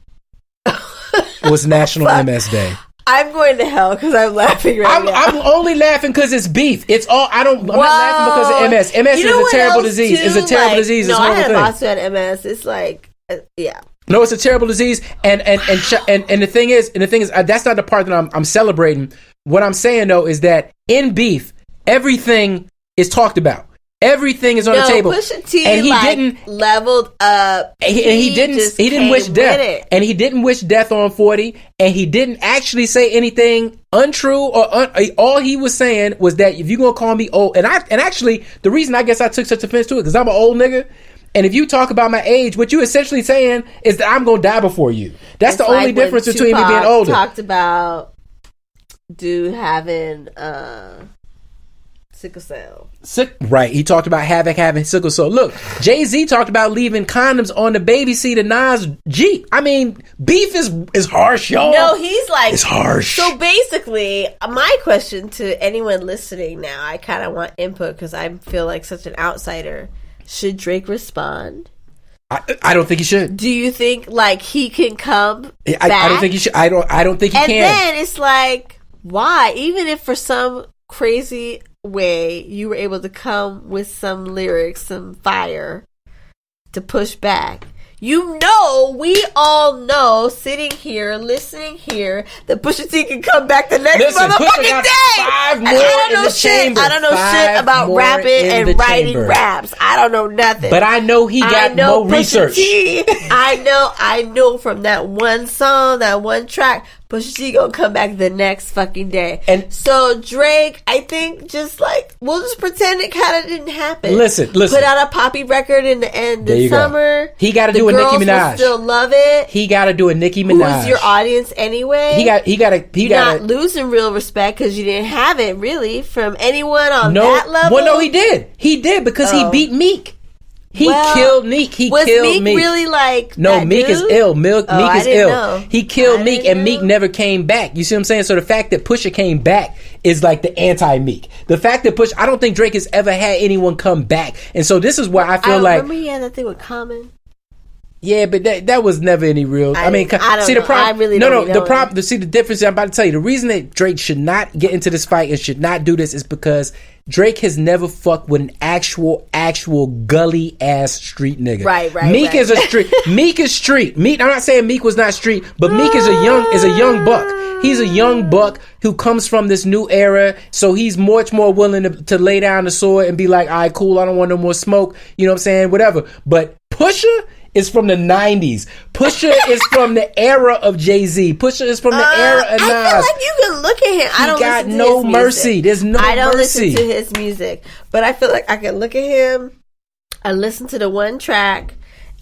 Was National MS Day. I'm going to hell because I'm laughing now. I'm only laughing because it's beef. It's all. I'm not laughing because of MS. MS is a terrible disease. It's a terrible disease. No, it's I had a thing. boss who had MS. It's like Yeah. No, it's a terrible disease, and the thing is, that's not the part that I'm celebrating. What I'm saying though is that in beef, everything is talked about. Everything is on the table. Pusha T and he didn't leveled up. He didn't wish death, and he didn't wish death on 40, and he didn't actually say anything untrue or all he was saying was that if you're gonna call me old, and actually the reason I guess I took such offense to it because I'm an old nigga. And if you talk about my age, what you're essentially saying is that I'm going to die before you. That's the only difference between me being older. Talked about dude having sickle cell. Right. He talked about having sickle cell. Look, Jay-Z talked about leaving condoms on the baby seat of Nas' Jeep. I mean, beef is harsh, y'all. No, he's like... It's harsh. So basically, my question to anyone listening now, I kind of want input because I feel like such an outsider. Should Drake respond? I don't think he should. Do you think like he can come back? I don't think he should. I don't think he can. And then it's like, why? Even if for some crazy way you were able to come with some lyrics, some fire to push back. You know, we all know, sitting here, listening here, that Pusha T can come back the next motherfucking day. I don't know shit about rapping and writing raps. I don't know nothing. But I know he got more research. I know from that one song, that one track, Pusha T gonna come back the next fucking day. And so Drake, I think, just like we'll just pretend it kind of didn't happen. Listen. Put out a poppy record in the end of summer. He got to do a Nicki Minaj. Will still love it. He got to do a Nicki Minaj. Who's your audience anyway? He got not losing real respect because you didn't have it really from anyone on that level. Well, no, he did. He did because he beat Meek. He killed Meek. Was Meek really like no, Meek dude? is ill. Meek is ill. Know. He killed Meek and Meek never came back. You see what I'm saying? So the fact that Pusha came back is like the anti-Meek. The fact that Pusha, I don't think Drake has ever had anyone come back. And so this is why I feel like... Remember he had that thing with Common? Yeah, but that was never any real. I don't know. The problem. I really don't know. The problem. See the difference. I'm about to tell you. The reason that Drake should not get into this fight and should not do this is because Drake has never fucked with an actual gully ass street nigga. Right. Meek is a street. Meek is street. Meek. I'm not saying Meek was not street, but Meek is a young buck. He's a young buck who comes from this new era, so he's much more willing to lay down the sword and be like, all right, cool, I don't want no more smoke. You know what I'm saying? Whatever. But Pusha is from the 90s. Pusha is from the era of Jay-Z. Pusha is from the era of Nas. I feel like you can look at him. I don't got listen to no his mercy. Music. There's no mercy. I don't listen to his music. But I feel like I can look at him. I listened to the one track.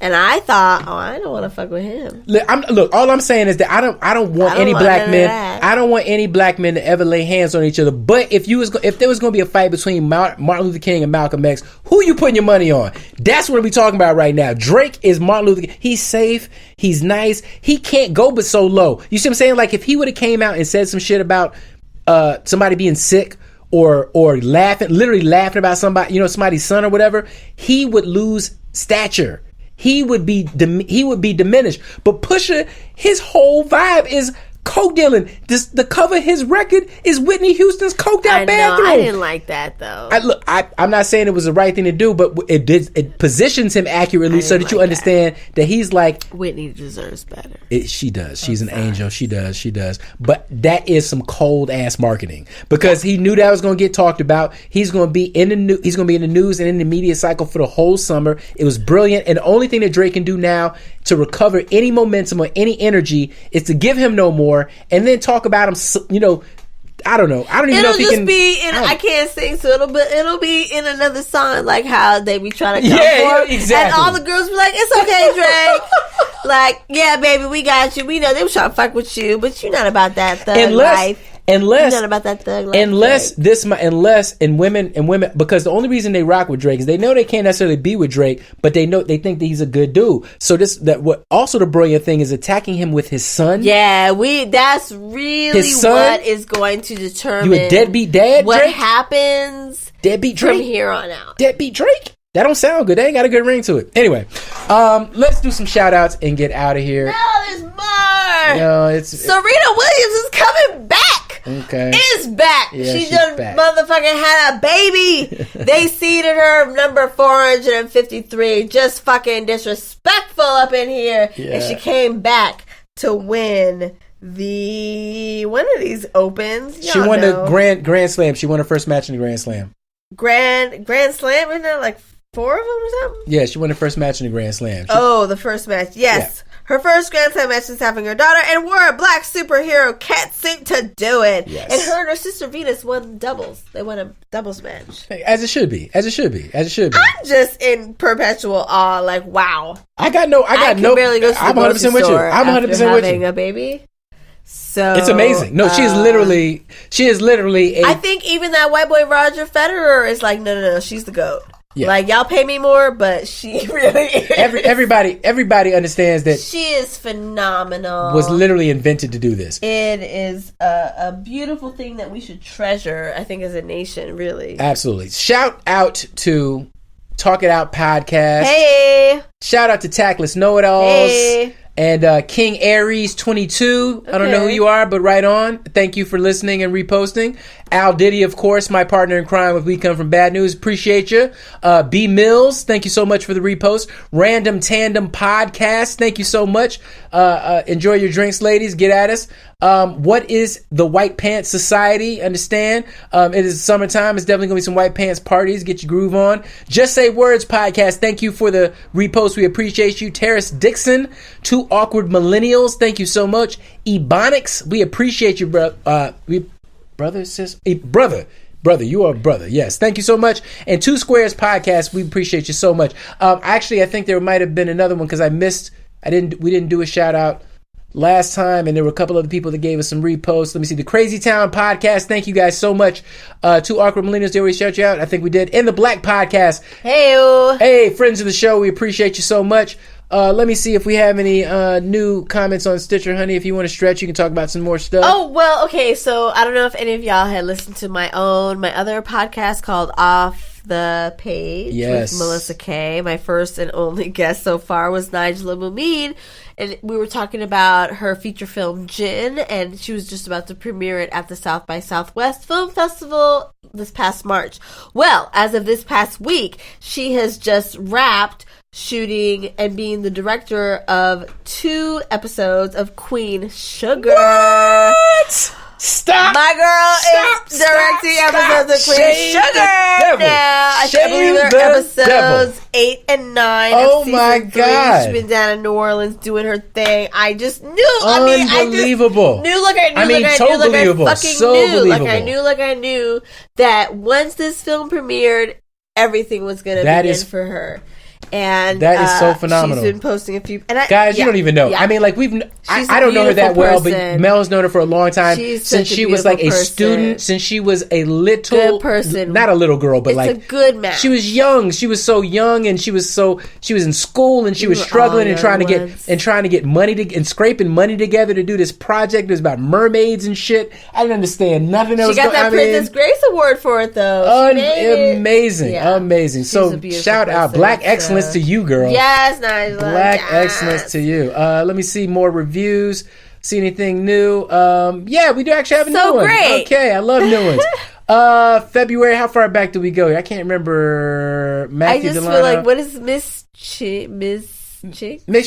And I thought, I don't want to fuck with him. Look, all I'm saying is that I don't want any black men. I don't want any black men to ever lay hands on each other. But if there was going to be a fight between Martin Luther King and Malcolm X, who you putting your money on? That's what we're talking about right now. Drake is Martin Luther King. He's safe. He's nice. He can't go but so low. You see what I'm saying? Like if he would have came out and said some shit about somebody being sick or literally laughing about somebody, somebody's son or whatever, he would lose stature. He would be diminished. But Pusha, his whole vibe is coke dealing. The cover of his record is Whitney Houston's coked out bathroom. I didn't like that though. I'm not saying it was the right thing to do, but it positions him accurately so that you understand that he's like Whitney deserves better. She does. She's an angel. She does. But that is some cold ass marketing because he knew that was going to get talked about. He's going to be in the He's going to be in the news and in the media cycle for the whole summer. It was brilliant, and the only thing that Drake can do now to recover any momentum or any energy is to give him no more. And then talk about him, I don't know. I don't even know if he can. I can't sing, so it'll be in another song, like how they be trying to come for him. Exactly. And all the girls be like, "It's okay, Drake." Like, yeah, baby, we got you. We know they were trying to fuck with you, but you're not about that thug life. Unless you're not about that thug life. Unless women, because the only reason they rock with Drake is they know they can't necessarily be with Drake, but they think that he's a good dude. So also the brilliant thing is attacking him with his son. Yeah, that's really what is going to determine you a deadbeat dad. What Drake? happens? Deadbeat Drake from here on out. Deadbeat Drake. That don't sound good. They ain't got a good ring to it. Anyway, let's do some shout outs and get out of here. No, there's more. No, Serena Williams is coming back. Okay. is back. Yeah, she she's just back. motherfucking had a baby. They seated her number 453. Just fucking disrespectful up in here. Yeah. And she came back to win the one of these opens. She won the Grand Slam. She won her first match in the Grand Slam. Grand Slam, isn't there like 4 of them or something? Yeah, she won her first match in the Grand Slam. The first match. Yes. Yeah. Her first Grand Slam match is having her daughter and wore a black superhero catsuit to do it. Yes. And her and her sister Venus won doubles. They won a doubles match. As it should be. As it should be. As it should be. I'm just in perpetual awe. Like, wow. I got no. Barely go to the I'm 100% with you. I'm 100% with you. Having a baby. So it's amazing. No, she is literally I think even that white boy Roger Federer is like, no, she's the GOAT. Yeah. Like, y'all pay me more, but she really is. Everybody understands that she is phenomenal. Was literally invented to do this. It is a beautiful thing that we should treasure, I think, as a nation, really. Absolutely. Shout out to Talk It Out Podcast. Hey. Shout out to Tactless Know-It-Alls. Hey. And King Aries 22. Okay. I don't know who you are, but right on. Thank you for listening and reposting. Al Diddy, of course, my partner in crime with We Come From Bad News. Appreciate you. B Mills, thank you so much for the repost. Random Tandem Podcast, thank you so much. Enjoy your drinks, ladies. Get at us. What is the White Pants Society? Understand? It is summertime. It's definitely going to be some white pants parties. Get your groove on. Just Say Words Podcast, thank you for the repost. We appreciate you. Terrace Dixon, Two Awkward Millennials, thank you so much. Ebonics, we appreciate you, bro. Brother, you are a brother. Yes, thank you so much. And Two Squares Podcast, we appreciate you so much. Actually, I think there might have been another one because we didn't do a shout out last time, and there were a couple other people that gave us some reposts. Let me see. The Crazy Town Podcast, thank you guys so much. Two Awkward Millennials, they always shout you out. I think we did. And the Black Podcast. Hey, friends of the show, we appreciate you so much. Let me see if we have any new comments on Stitcher, honey. If you want to stretch, you can talk about some more stuff. Oh, well, okay. So I don't know if any of y'all had listened to my other podcast called Off the Page with Melissa Kay. My first and only guest so far was Nigel Mumin, and we were talking about her feature film Gin, and she was just about to premiere it at the South by Southwest Film Festival this past March. Well, as of this past week, she has just wrapped shooting and being the director of 2 episodes of Queen Sugar. What? Stop! My girl is directing episodes of Queen Sugar now. I believe they're episodes 8 and 9. Oh my God! She's been down in New Orleans doing her thing. I just knew. Unbelievable. I knew that once this film premiered, everything was going to begin for her. And that is so phenomenal. She's been posting a few. Guys, you don't even know. Yeah. I mean, like I don't know her that well, but Mel has known her for a long time. Since she was like a student, since she was a little good person, not a little girl, but it's a good man. She was young. She was so young, and she was in school, and she was struggling and trying to get money and scraping money together to do this project. It was about mermaids and shit. I didn't understand nothing. She got that Princess Grace Award for it though. Amazing. So shout out Black Excellence to you, girl. Yes, Nigel. Black excellence to you. Let me see more reviews. See anything new? Yeah, we do actually have a new one. Great. Okay, I love new ones. February. How far back do we go? I can't remember. Matthew I just Delano. feel like, what is Miss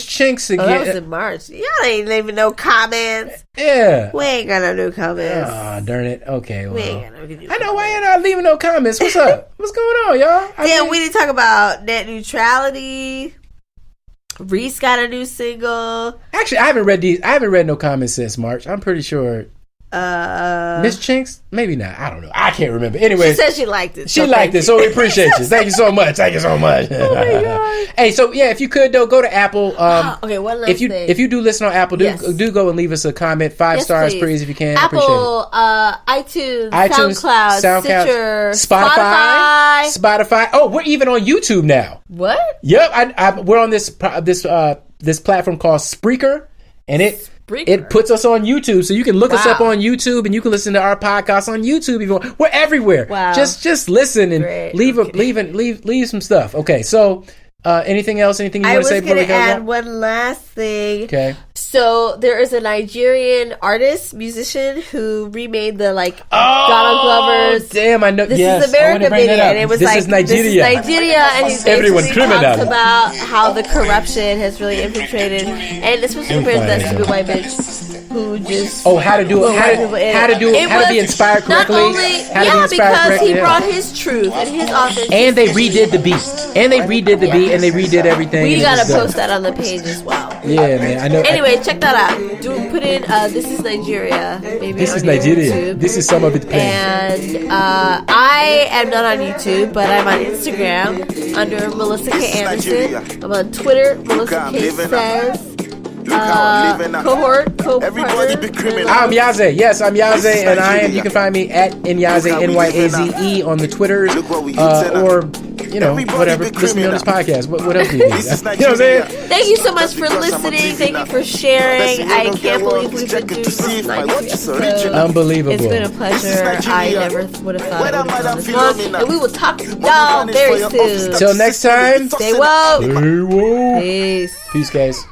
Chinks again. That was in March. Y'all ain't leaving no comments. Yeah. We ain't got no new comments. Oh, darn it. Okay, well. We ain't got no new comments. I know why you're not leaving no comments. What's up? What's going on, y'all? We need to talk about net neutrality. Reese got a new single. Actually, I haven't read no comments since March. I'm pretty sure. Miss Chinks? Maybe not. I don't know. I can't remember. Anyway, she said she liked it. She liked it, so we appreciate you. Thank you so much. Oh my God. Hey, so yeah, if you could though, go to Apple. Okay, one last thing. If you do listen on Apple, do go and leave us a comment. 5 stars, please, if you can. Apple, iTunes, SoundCloud, Stitcher, Spotify. Oh, we're even on YouTube now. What? Yep, we're on this platform called Spreaker, and it puts us on YouTube, so you can look us up on YouTube, and you can listen to our podcast on YouTube. If you want. We're everywhere. Wow. Just listen and leave some stuff. Okay, so anything else? Anything you want to say before we go? I was going to add one last thing. Okay. So there is a Nigerian artist, musician who remade the Donald Glover's. Damn, I know. This yes, is America video, and it was this is Nigeria. This is Nigeria, and he Everyone basically criminal. talks about how the corruption has really infiltrated, and especially compared to that stupid white bitch who just how to do it, how to be inspired correctly. Not only, because he brought his truth and his authenticity, and they redid the beat, and they redid everything. We gotta post that on the page as well. Yeah, man, I know. Anyway, check that out. Put in "This is Nigeria." Maybe this on is Nigeria. YouTube. This is some of it. And I am not on YouTube, but I'm on Instagram under Melissa K. Anderson. I'm on Twitter, Melissa K. Says. Co-partner. I'm Yaze. Yes, I'm Yaze, and you can find me at Nyaze, Nyaze on the Twitters, or whatever. Listen to me on this podcast. What else do you need? You know what I'm saying? Thank you so much for listening. Thank you for sharing. I can't believe we've been doing this 90 episodes. Unbelievable. It's been a pleasure. I never would have thought it would have gone this long. And we will talk to y'all very soon. Till next time. Stay woke. Stay woke. Peace. Peace, guys.